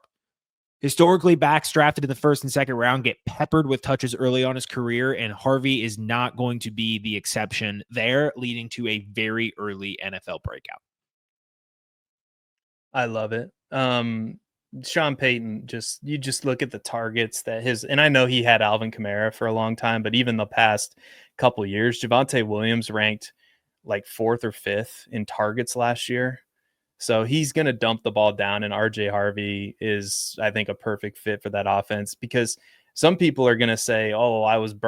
S2: Historically, backs drafted in the 1st and 2nd round get peppered with touches early on his career, and Harvey is not going to be the exception there, leading to a very early NFL breakout.
S1: I love it. Sean Payton, you just look at the targets that and I know he had Alvin Kamara for a long time, but even the past couple of years, Javonte Williams ranked like 4th or 5th in targets last year. So he's going to dump the ball down, and RJ Harvey is, I think, a perfect fit for that offense, because some people are going to say, oh, I've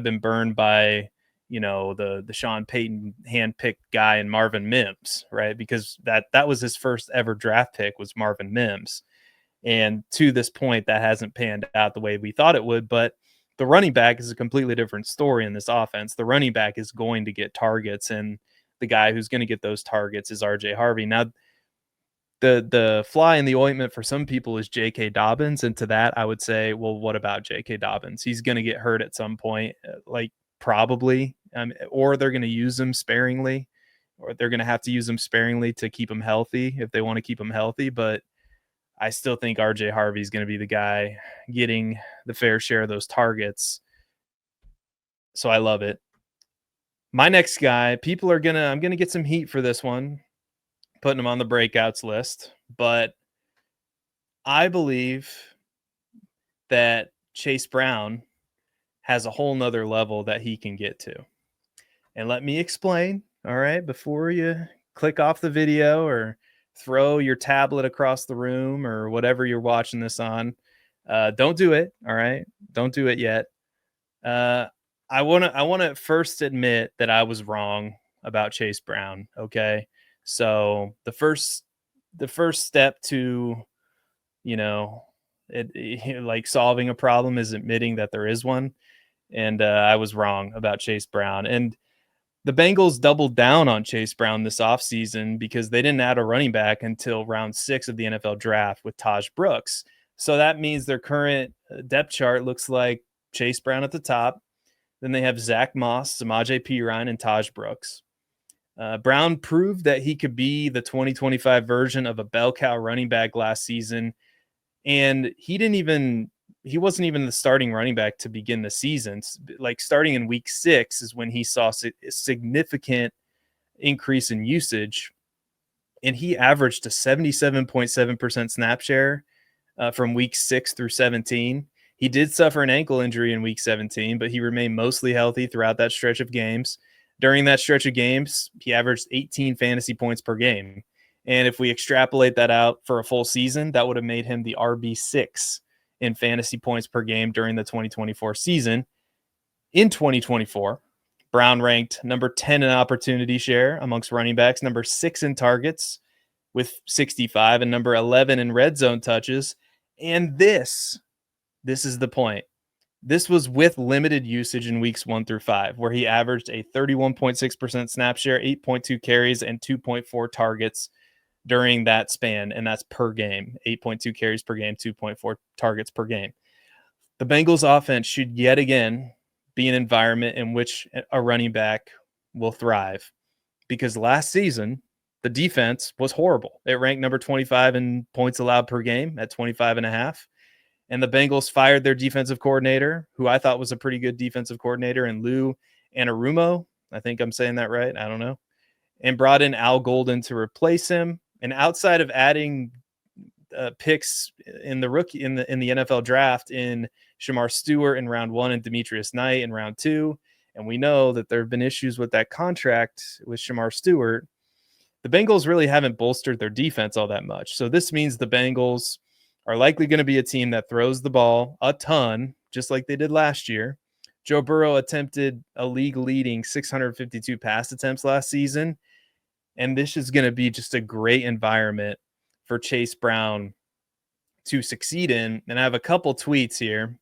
S1: been burned by, the Sean Payton handpicked guy and Marvin Mims, right? Because that was his first ever draft pick, was Marvin Mims. And to this point, that hasn't panned out the way we thought it would. But the running back is a completely different story in this offense. The running back is going to get targets, and the guy who's going to get those targets is RJ Harvey. Now, the fly in the ointment for some people is J.K. Dobbins. And to that, I would say, well, what about J.K. Dobbins? He's going to get hurt at some point, probably, or they're going to use him sparingly, or they're going to have to use him sparingly to keep him healthy if they want to keep him healthy. But I still think RJ Harvey is going to be the guy getting the fair share of those targets. So I love it. My next guy, I'm going to get some heat for this one, putting him on the breakouts list, but I believe that Chase Brown has a whole nother level that he can get to. And let me explain, all right, before you click off the video or throw your tablet across the room or whatever you're watching this on. Don't do it, all right? Don't do it yet. I want to first admit that I was wrong about Chase Brown, okay? So the first step to, like solving a problem is admitting that there is one. And I was wrong about Chase Brown. And the Bengals doubled down on Chase Brown this offseason because they didn't add a running back until round 6 of the NFL draft with Taj Brooks. So that means their current depth chart looks like Chase Brown at the top. Then they have Zach Moss, Samaje Perine, and Taj Brooks. Brown proved that he could be the 2025 version of a bell cow running back last season. And he wasn't even the starting running back to begin the season. Like starting in week 6 is when he saw a significant increase in usage. And he averaged a 77.7% snap share from week 6 through 17. He did suffer an ankle injury in week 17, but he remained mostly healthy throughout that stretch of games. During that stretch of games, he averaged 18 fantasy points per game. And if we extrapolate that out for a full season, that would have made him the RB6 in fantasy points per game during the 2024 season. In 2024, Brown ranked number 10 in opportunity share amongst running backs, number 6 in targets with 65, and number 11 in red zone touches. And this is the point. This was with limited usage in weeks 1 through 5, where he averaged a 31.6% snap share, 8.2 carries, and 2.4 targets during that span, and that's per game. 8.2 carries per game, 2.4 targets per game. The Bengals offense should yet again be an environment in which a running back will thrive, because last season the defense was horrible. It ranked number 25 in points allowed per game at 25.5. And the Bengals fired their defensive coordinator, who I thought was a pretty good defensive coordinator, and Lou Anarumo. I think I'm saying that right. I don't know. And brought in Al Golden to replace him. And outside of adding picks in the NFL draft in Shamar Stewart in round 1 and Demetrius Knight in round 2, and we know that there have been issues with that contract with Shamar Stewart, the Bengals really haven't bolstered their defense all that much. So this means the Bengals are likely going to be a team that throws the ball a ton, just like they did last year. Joe Burrow attempted a league-leading 652 pass attempts last season, and this is going to be just a great environment for Chase Brown to succeed in. And I have a couple tweets here.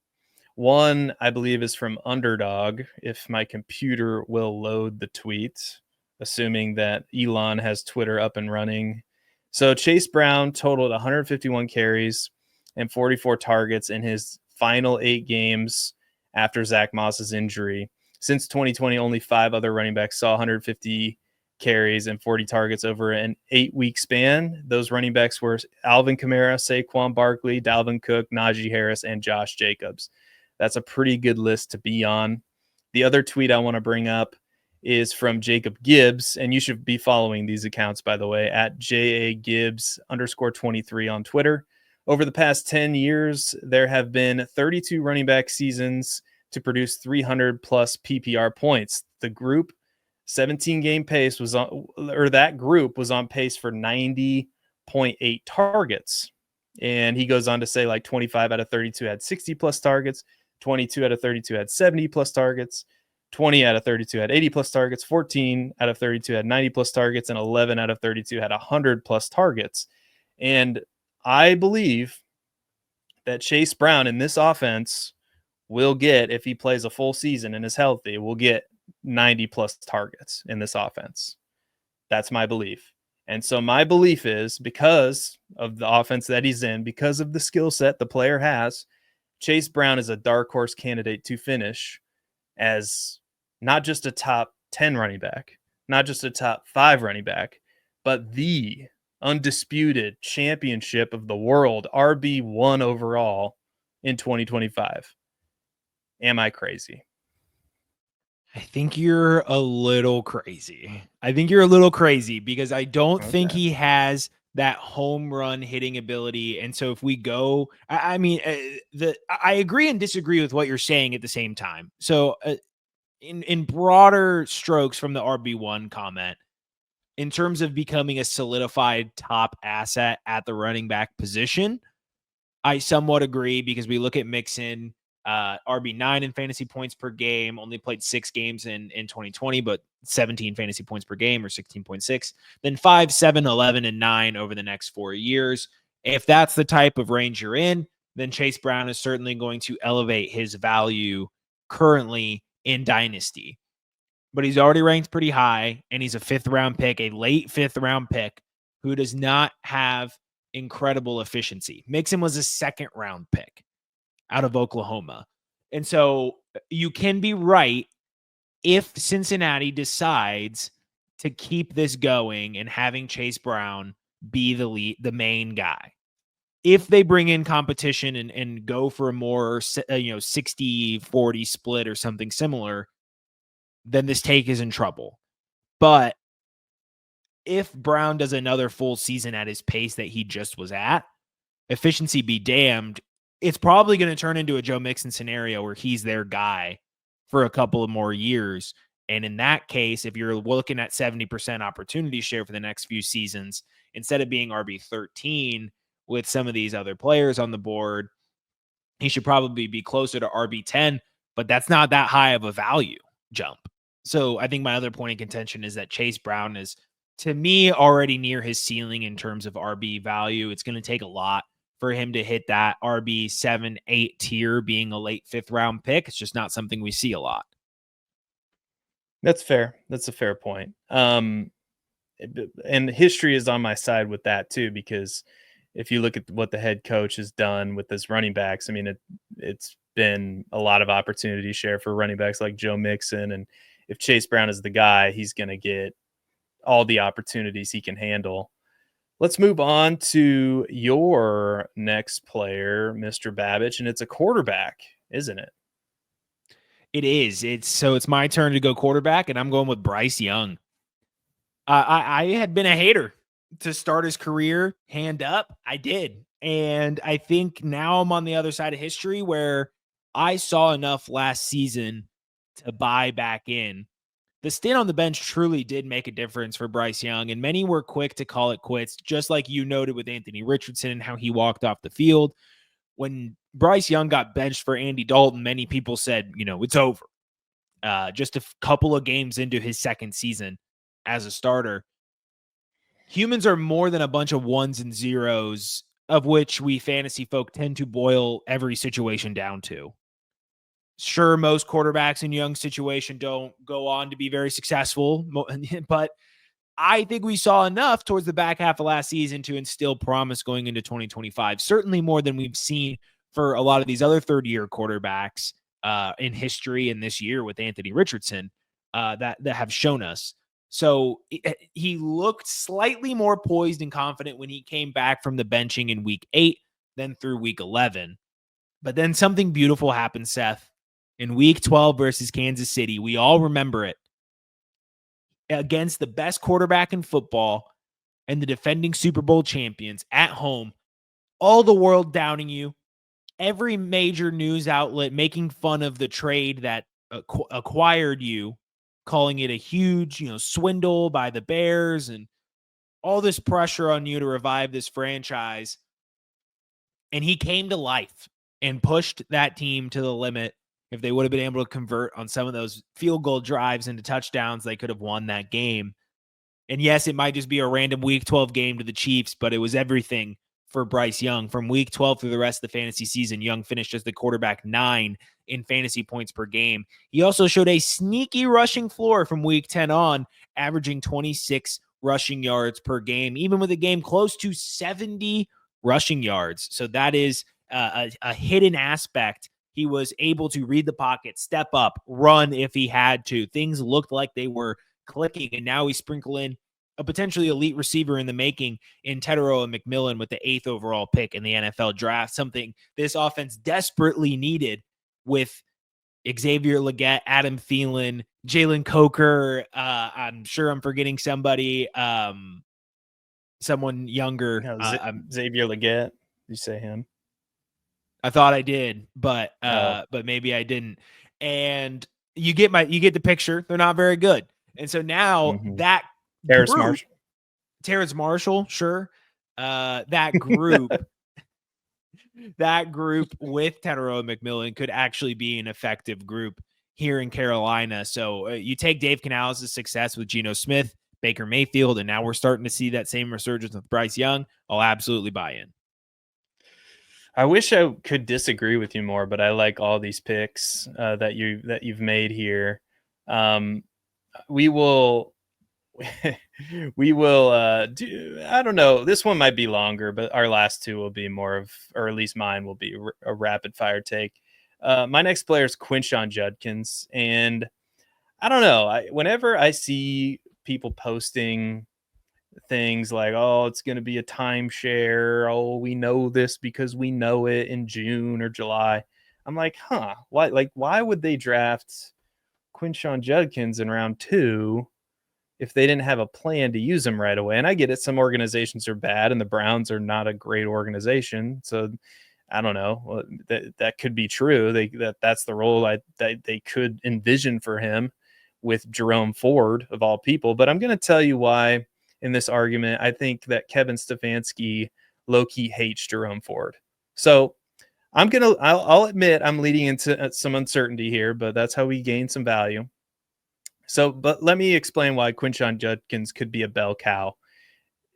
S1: One, I believe, is from Underdog, if my computer will load the tweet, assuming that Elon has Twitter up and running. So Chase Brown totaled 151 carries and 44 targets in his final 8 games after Zach Moss's injury. Since 2020, only 5 other running backs saw 150 carries and 40 targets over an 8-week span. Those running backs were Alvin Kamara, Saquon Barkley, Dalvin Cook, Najee Harris, and Josh Jacobs. That's a pretty good list to be on. The other tweet I want to bring up is from Jacob Gibbs, and you should be following these accounts, by the way, at JAGibbs_23 on Twitter. Over the past 10 years, there have been 32 running back seasons to produce 300 plus PPR points. The group 17-game pace was on, or that group was on pace for 90.8 targets. And he goes on to say like 25 out of 32 had 60 plus targets, 22 out of 32 had 70 plus targets, 20 out of 32 had 80 plus targets, 14 out of 32 had 90 plus targets, and 11 out of 32 had 100 plus targets. And I believe that Chase Brown in this offense will get, if he plays a full season and is healthy, will get 90 plus targets in this offense. That's my belief. And so my belief is, because of the offense that he's in, because of the skill set the player has, Chase Brown is a dark horse candidate to finish as not just a top 10 running back, not just a top 5 running back, but the undisputed championship of the world, RB1 overall in 2025. Am I crazy?
S2: I think you're a little crazy. Because I don't think he has that home run hitting ability. And so if we go, I agree and disagree with what you're saying at the same time. So in broader strokes from the RB1 comment, in terms of becoming a solidified top asset at the running back position, I somewhat agree, because we look at Mixon, RB9 in fantasy points per game, only played 6 games in 2020, but 17 fantasy points per game, or 16.6, then 5, 7, 11, and 9 over the next 4 years. If that's the type of range you're in, then Chase Brown is certainly going to elevate his value currently in Dynasty. But he's already ranked pretty high, and he's a 5th round pick, a late 5th round pick, who does not have incredible efficiency. Mixon was a 2nd round pick out of Oklahoma. And so you can be right if Cincinnati decides to keep this going and having Chase Brown be the main guy. If they bring in competition and go for a more 60-40 split or something similar, then this take is in trouble. But if Brown does another full season at his pace that he just was at, efficiency be damned, it's probably going to turn into a Joe Mixon scenario where he's their guy for a couple of more years. And in that case, if you're looking at 70% opportunity share for the next few seasons, instead of being RB13 with some of these other players on the board, he should probably be closer to RB10, but that's not that high of a value jump. So I think my other point of contention is that Chase Brown is, to me, already near his ceiling in terms of RB value. It's going to take a lot for him to hit that RB 7, 8 tier, being a late 5th round pick. It's just not something we see a lot.
S1: That's fair. That's a fair point. And history is on my side with that too, because if you look at what the head coach has done with his running backs, I mean, it's been a lot of opportunity share for running backs like Joe Mixon. And if Chase Brown is the guy, he's going to get all the opportunities he can handle. Let's move on to your next player, Mr. Babbage, and it's a quarterback, isn't it?
S2: It is. It's my turn to go quarterback, and I'm going with Bryce Young. I had been a hater to start his career, hand up. I did. And I think now I'm on the other side of history where I saw enough last season to buy back in. The stint on the bench truly did make a difference for Bryce Young, and many were quick to call it quits, just like you noted with Anthony Richardson and how he walked off the field. When Bryce Young got benched for Andy Dalton, many people said, it's over. Just a couple of games into his second season as a starter. Humans are more than a bunch of ones and zeros, of which we fantasy folk tend to boil every situation down to. Sure, most quarterbacks in Young's situation don't go on to be very successful, but I think we saw enough towards the back half of last season to instill promise going into 2025, certainly more than we've seen for a lot of these other third-year quarterbacks in history and this year with Anthony Richardson that have shown us. So he looked slightly more poised and confident when he came back from the benching in week 8 than through week 11. But then something beautiful happened, Seth. In week 12 versus Kansas City, we all remember it. Against the best quarterback in football and the defending Super Bowl champions at home, all the world downing you, every major news outlet making fun of the trade that acquired you, calling it a huge, swindle by the Bears, and all this pressure on you to revive this franchise. And he came to life and pushed that team to the limit. If they would have been able to convert on some of those field goal drives into touchdowns, they could have won that game. And yes, it might just be a random week 12 game to the Chiefs, but it was everything for Bryce Young. From week 12 through the rest of the fantasy season, Young finished as the quarterback 9 in fantasy points per game. He also showed a sneaky rushing floor from week 10 on, averaging 26 rushing yards per game, even with a game close to 70 rushing yards. So that is a hidden aspect. He was able to read the pocket, step up, run if he had to. Things looked like they were clicking, and now we sprinkle in a potentially elite receiver in the making in Teteroa McMillan with the 8th overall pick in the NFL draft, something this offense desperately needed with Xavier Legette, Adam Thielen, Jalen Coker. I'm sure I'm forgetting somebody, someone younger.
S1: Xavier Legette. You say him?
S2: I thought I did, but maybe I didn't. And you get the picture. They're not very good. And so now that Terrace Marshall, sure. That group with Teteroa McMillan could actually be an effective group here in Carolina. So you take Dave Canales' success with Geno Smith, Baker Mayfield, and now we're starting to see that same resurgence with Bryce Young. I'll absolutely buy in.
S1: I wish I could disagree with you more, but I like all these picks that you've made here. We will do. I don't know. This one might be longer, but our last two will be more of, or at least mine will be a rapid fire take. My next player is Quinshon Judkins, and I don't know. Whenever I see people posting things like, oh, it's going to be a timeshare. Oh, we know this because we know it in June or July. I'm like, why would they draft Quinshon Judkins in round 2 if they didn't have a plan to use him right away? And I get it. Some organizations are bad and the Browns are not a great organization. So I don't know. That could be true. That's the role that they could envision for him with Jerome Ford of all people. But I'm going to tell you why in this argument I think that Kevin Stefanski low-key hates Jerome Ford. So I'll admit I'm leading into some uncertainty here, but that's how we gain some value. So, but let me explain why Quinshon Judkins could be a bell cow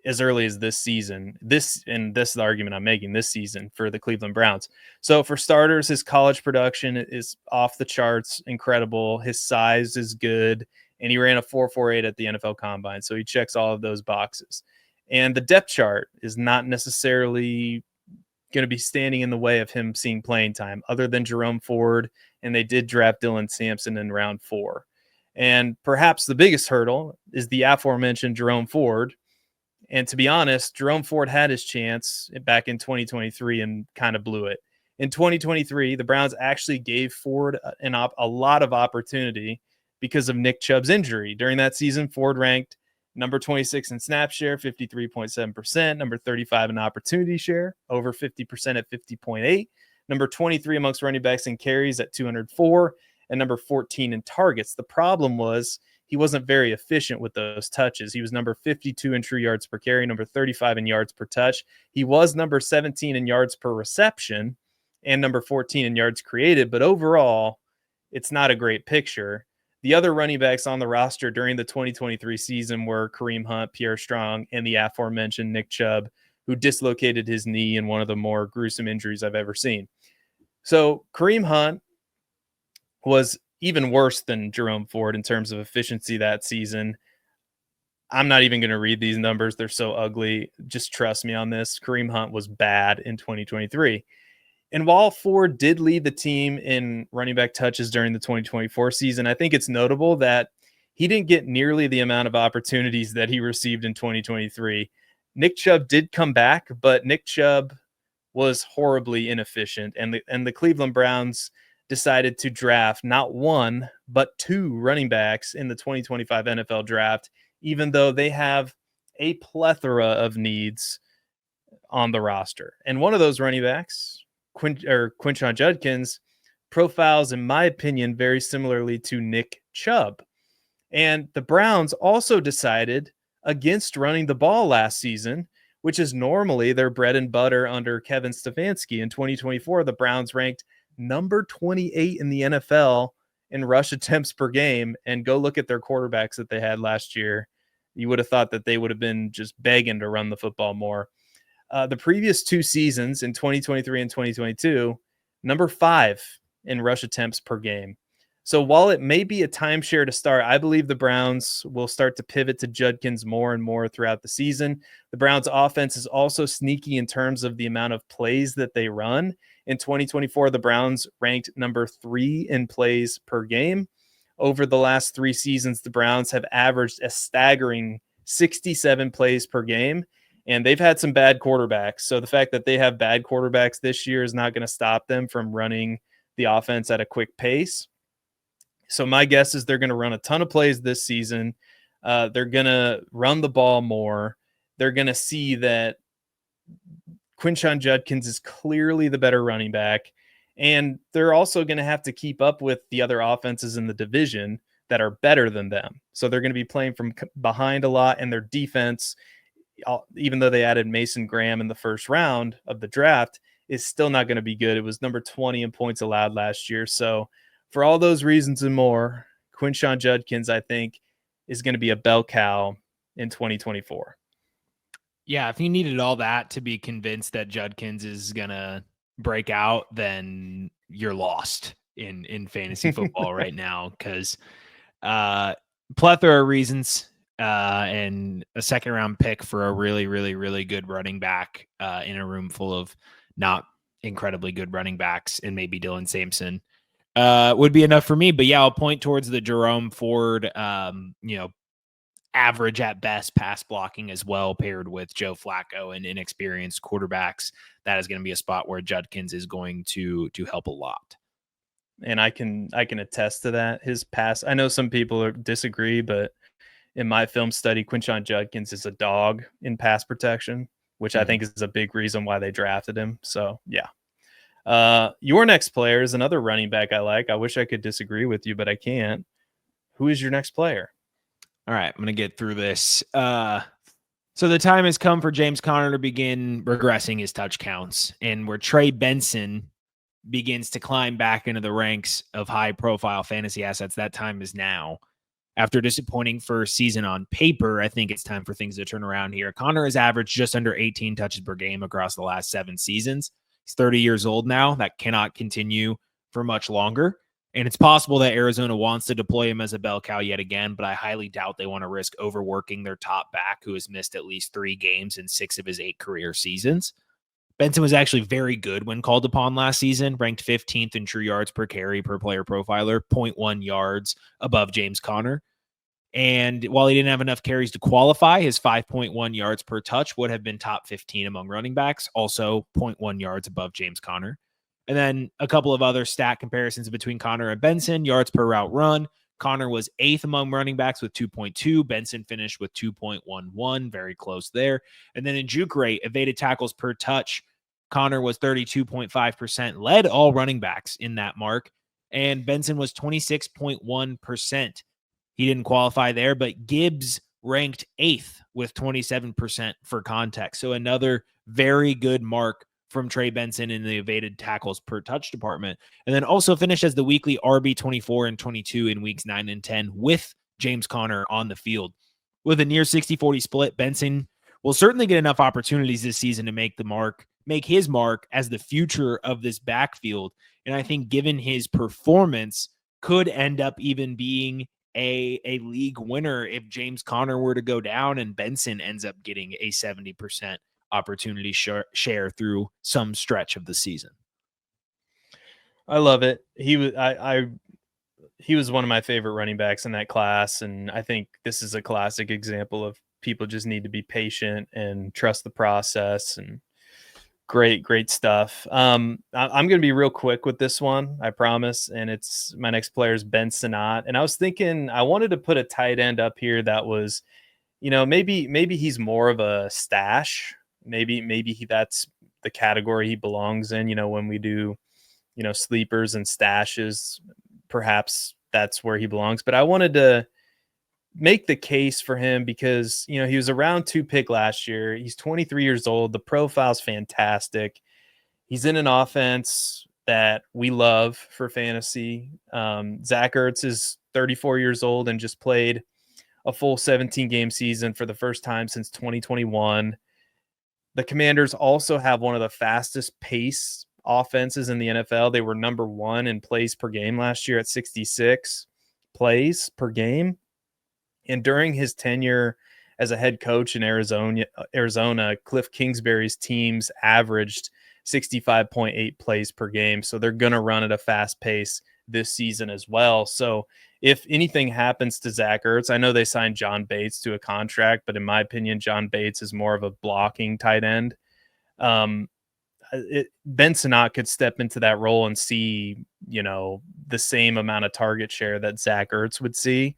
S1: as early as this season. This is the argument I'm making this season for the Cleveland Browns. So for starters, his college production is off the charts, incredible. His size is good, and he ran a 4.48 at the NFL Combine. So he checks all of those boxes. And the depth chart is not necessarily going to be standing in the way of him seeing playing time other than Jerome Ford. And they did draft Dylan Sampson in round 4. And perhaps the biggest hurdle is the aforementioned Jerome Ford. And to be honest, Jerome Ford had his chance back in 2023 and kind of blew it. In 2023, the Browns actually gave Ford a lot of opportunity because of Nick Chubb's injury. During that season, Ford ranked number 26 in snap share, 53.7%, number 35 in opportunity share, over 50% at 50.8, number 23 amongst running backs in carries at 204, and number 14 in targets. The problem was he wasn't very efficient with those touches. He was number 52 in true yards per carry, number 35 in yards per touch. He was number 17 in yards per reception and number 14 in yards created, but overall, it's not a great picture. The other running backs on the roster during the 2023 season were Kareem Hunt, Pierre Strong, and the aforementioned Nick Chubb, who dislocated his knee in one of the more gruesome injuries I've ever seen. So Kareem Hunt was even worse than Jerome Ford in terms of efficiency that season. I'm not even going to read these numbers. They're so ugly. Just trust me on this. Kareem Hunt was bad in 2023. And while Ford did lead the team in running back touches during the 2024 season, I think it's notable that he didn't get nearly the amount of opportunities that he received in 2023. Nick Chubb did come back, but Nick Chubb was horribly inefficient. And the Cleveland Browns decided to draft not one, but two running backs in the 2025 NFL draft, even though they have a plethora of needs on the roster. And one of those running backs, Quinshon Judkins, profiles, in my opinion, very similarly to Nick Chubb. And the Browns also decided against running the ball last season, which is normally their bread and butter under Kevin Stefanski. In 2024, the Browns ranked number 28 in the NFL in rush attempts per game. And go look at their quarterbacks that they had last year. You would have thought that they would have been just begging to run the football more. The previous two seasons in 2023 and 2022, number 5 in rush attempts per game. So while it may be a timeshare to start, I believe the Browns will start to pivot to Judkins more and more throughout the season. The Browns offense is also sneaky in terms of the amount of plays that they run. In 2024, the Browns ranked number 3 in plays per game. Over the last 3 seasons, the Browns have averaged a staggering 67 plays per game. And they've had some bad quarterbacks. So the fact that they have bad quarterbacks this year is not going to stop them from running the offense at a quick pace. So my guess is they're going to run a ton of plays this season. They're going to run the ball more. They're going to see that Quinshon Judkins is clearly the better running back. And they're also going to have to keep up with the other offenses in the division that are better than them. So they're going to be playing from behind a lot, and their defense, even though they added Mason Graham in the first round of the draft, is still not going to be good. It was number 20 in points allowed last year. So for all those reasons and more, Quinshon Judkins, I think, is going to be a bell cow in 2024.
S2: Yeah, if you needed all that to be convinced that Judkins is going to break out, then you're lost in fantasy football right now, because plethora of reasons. And a second round pick for a really, really, really good running back in a room full of not incredibly good running backs, and maybe Dylan Sampson would be enough for me. But yeah, I'll point towards the Jerome Ford, average at best pass blocking as well, paired with Joe Flacco and inexperienced quarterbacks. That is going to be a spot where Judkins is going to help a lot.
S1: And I can attest to that. His pass, I know some people disagree, but in my film study, Quinshon Judkins is a dog in pass protection, which I think is a big reason why they drafted him. So, yeah. Your next player is another running back I like. I wish I could disagree with you, but I can't. Who is your next player?
S2: All right, I'm going to get through this. So the time has come for James Conner to begin regressing his touch counts, and where Trey Benson begins to climb back into the ranks of high-profile fantasy assets, that time is now. After a disappointing first season on paper, I think it's time for things to turn around here. Conner has averaged just under 18 touches per game across the last 7 seasons. He's 30 years old now. That cannot continue for much longer. And it's possible that Arizona wants to deploy him as a bell cow yet again, but I highly doubt they want to risk overworking their top back, who has missed at least 3 games in 6 of his 8 career seasons. Benson was actually very good when called upon last season, ranked 15th in true yards per carry per player profiler, 0.1 yards above James Conner. And while he didn't have enough carries to qualify, his 5.1 yards per touch would have been top 15 among running backs, also 0.1 yards above James Conner. And then a couple of other stat comparisons between Conner and Benson. Yards per route run. Conner was 8th among running backs with 2.2. Benson finished with 2.11, very close there. And then in juke rate, evaded tackles per touch, Conner was 32.5%, led all running backs in that mark. And Benson was 26.1%. He didn't qualify there, but Gibbs ranked 8th with 27% for context. So another very good mark from Trey Benson in the evaded tackles per touch department. And then also finished as the weekly RB 24 and 22 in weeks 9 and 10 with James Conner on the field. With a near 60-40 split, Benson will certainly get enough opportunities this season to make his mark as the future of this backfield. And I think given his performance, could end up even being a league winner if James Conner were to go down and Benson ends up getting a 70% opportunity share through some stretch of the season.
S1: I love it. He was one of my favorite running backs in that class, and I think this is a classic example of people just need to be patient and trust the process. And great stuff. I'm going to be real quick with this one, I promise. And it's my next player is Ben Sinnott. And I was thinking I wanted to put a tight end up here that was, maybe he's more of a stash. Maybe that's the category he belongs in. When we do, sleepers and stashes, perhaps that's where he belongs. But I wanted to make the case for him because, he was a round 2 pick last year. He's 23 years old. The profile's fantastic. He's in an offense that we love for fantasy. Zach Ertz is 34 years old and just played a full 17-game season for the first time since 2021. The Commanders also have one of the fastest pace offenses in the NFL. They were number 1 in plays per game last year at 66 plays per game. And during his tenure as a head coach in Arizona, Cliff Kingsbury's teams averaged 65.8 plays per game. So they're going to run at a fast pace this season as well. So if anything happens to Zach Ertz, I know they signed John Bates to a contract, but in my opinion, John Bates is more of a blocking tight end. Ben Sinnott could step into that role and see, the same amount of target share that Zach Ertz would see.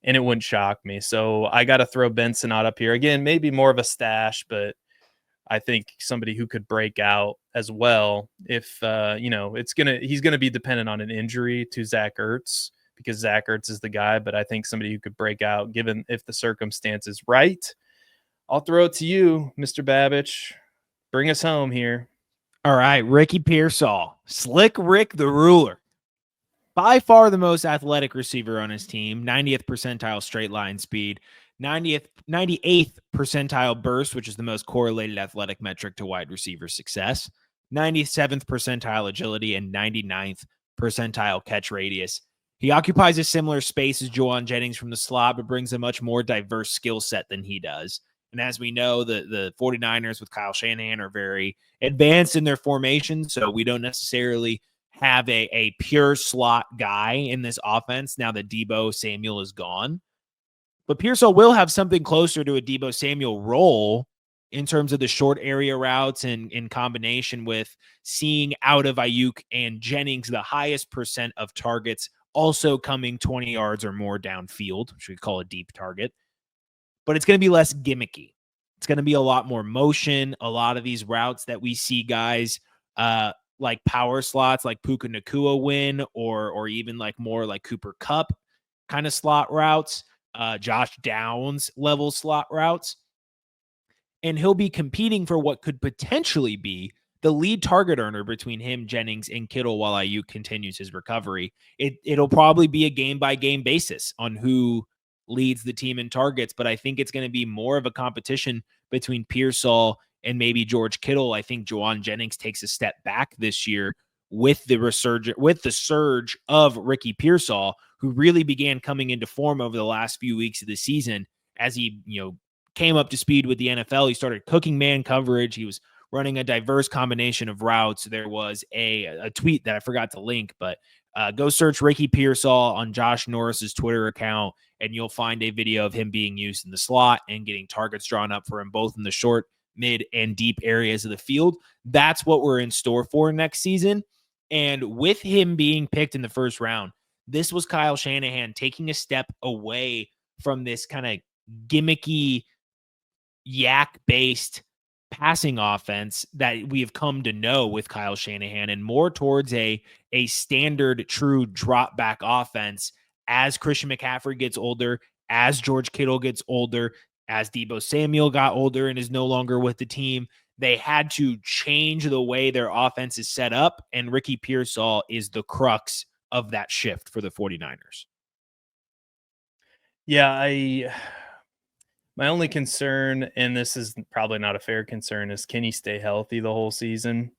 S1: And it wouldn't shock me. So I got to throw Ben Sinnott up here. Again, maybe more of a stash, but I think somebody who could break out as well if, he's going to be dependent on an injury to Zach Ertz because Zach Ertz is the guy. But I think somebody who could break out given if the circumstance is right. I'll throw it to you, Mr. Babbage. Bring us home here.
S2: All right, Ricky Pearsall, Slick Rick the Ruler. By far the most athletic receiver on his team, 90th percentile straight line speed, 98th percentile burst, which is the most correlated athletic metric to wide receiver success, 97th percentile agility, and 99th percentile catch radius. He occupies a similar space as Quinshon Judkins from the slot, but brings a much more diverse skill set than he does. And as we know, the 49ers with Kyle Shanahan are very advanced in their formation, so we don't necessarily have a pure slot guy in this offense now that Deebo Samuel is gone. But Pearsall will have something closer to a Deebo Samuel role in terms of the short area routes and in combination with seeing out of Ayuk and Jennings the highest percent of targets also coming 20 yards or more downfield, which we call a deep target. But it's going to be less gimmicky. It's going to be a lot more motion. A lot of these routes that we see guys like power slots like Puka Nacua win or even like more like Cooper Kupp kind of slot routes, Josh Downs level slot routes. And he'll be competing for what could potentially be the lead target earner between him, Jennings, and Kittle while Ayuk continues his recovery. It'll probably be a game-by-game basis on who leads the team in targets, but I think it's going to be more of a competition between Pearsall and maybe George Kittle. I think Quinshon Judkins takes a step back this year with the surge of Ricky Pearsall, who really began coming into form over the last few weeks of the season as he, came up to speed with the NFL. He started cooking man coverage. He was running a diverse combination of routes. There was a tweet that I forgot to link, but go search Ricky Pearsall on Josh Norris's Twitter account, and you'll find a video of him being used in the slot and getting targets drawn up for him both in the short, mid, and deep areas of the field. That's what we're in store for next season. And with him being picked in the first round, this was Kyle Shanahan taking a step away from this kind of gimmicky, yak-based passing offense that we have come to know with Kyle Shanahan, and more towards a standard, true drop back offense as Christian McCaffrey gets older, as George Kittle gets older, as Deebo Samuel got older and is no longer with the team. They had to change the way their offense is set up, and Ricky Pearsall is the crux of that shift for the 49ers.
S1: Yeah, my only concern, and this is probably not a fair concern, is can he stay healthy the whole season?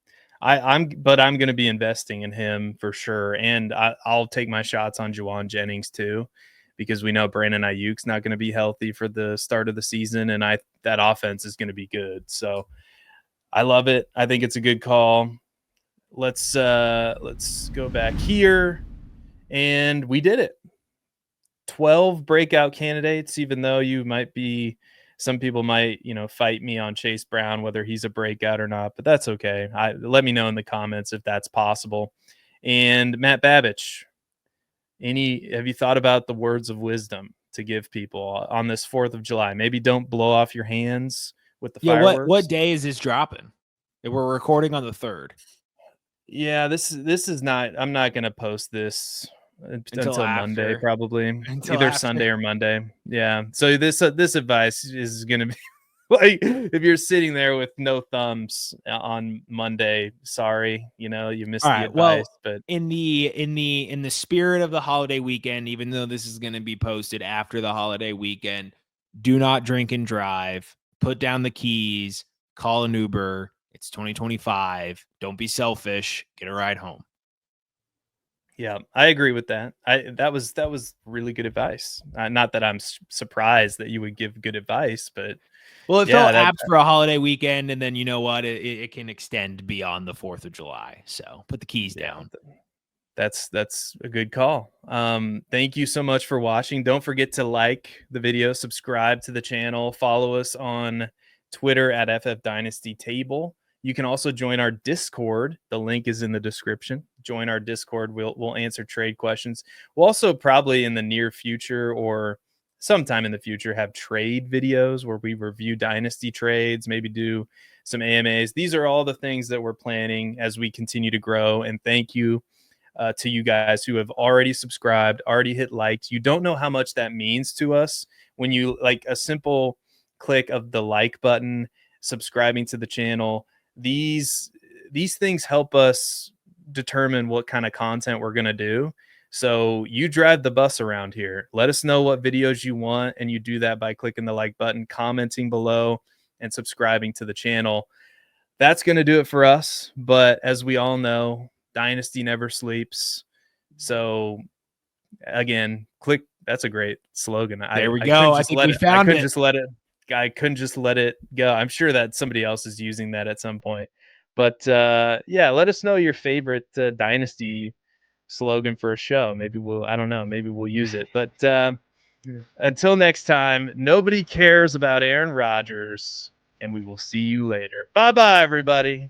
S1: I'm going to be investing in him for sure, and I'll take my shots on Juwan Jennings too, because we know Brandon Ayuk's not going to be healthy for the start of the season, and that offense is going to be good. So I love it. I think it's a good call. Let's go back here, and we did it. 12 breakout candidates, even though some people might, fight me on Chase Brown, whether he's a breakout or not, but that's okay. Let me know in the comments if that's possible. And Matt Babich, have you thought about the words of wisdom to give people on this 4th of July? Maybe don't blow off your hands with the fireworks.
S2: What day is this dropping? We're recording on the 3rd.
S1: Yeah, this is not, I'm not going to post this until Monday, probably either Sunday or Monday. Yeah. So this advice is going to be like, if you're sitting there with no thumbs on Monday, sorry, you missed the advice.
S2: Well,
S1: but
S2: in the spirit of the holiday weekend, even though this is going to be posted after the holiday weekend, do not drink and drive. Put down the keys. Call an Uber. It's 2025. Don't be selfish. Get a ride home.
S1: Yeah, I agree with that. That was really good advice. Not that I'm surprised that you would give good advice, but
S2: it felt apt for a holiday weekend, and then you know what? It can extend beyond the 4th of July. So put the keys down.
S1: That's a good call. Thank you so much for watching. Don't forget to like the video, subscribe to the channel, follow us on Twitter at FF Dynasty Table. You can also join our Discord. The link is in the description. Join our Discord. We'll answer trade questions. We'll also probably in the near future or sometime in the future have trade videos where we review Dynasty trades, maybe do some AMAs. These are all the things that we're planning as we continue to grow. And thank you to you guys who have already subscribed, already hit likes. You don't know how much that means to us when you like a simple click of the like button, subscribing to the channel. These things help us determine what kind of content we're going to do. So you drive the bus around here. Let us know what videos you want, and you do that by clicking the like button, commenting below, and subscribing to the channel. That's going to do it for us. But as we all know, Dynasty never sleeps. So again, click. That's a great slogan.
S2: There we go. I think we found it.
S1: I couldn't just let it go. I'm sure that somebody else is using that at some point. But yeah, let us know your favorite Dynasty slogan for a show. Maybe we'll use it. But until next time, nobody cares about Aaron Rodgers, and we will see you later. Bye-bye, everybody.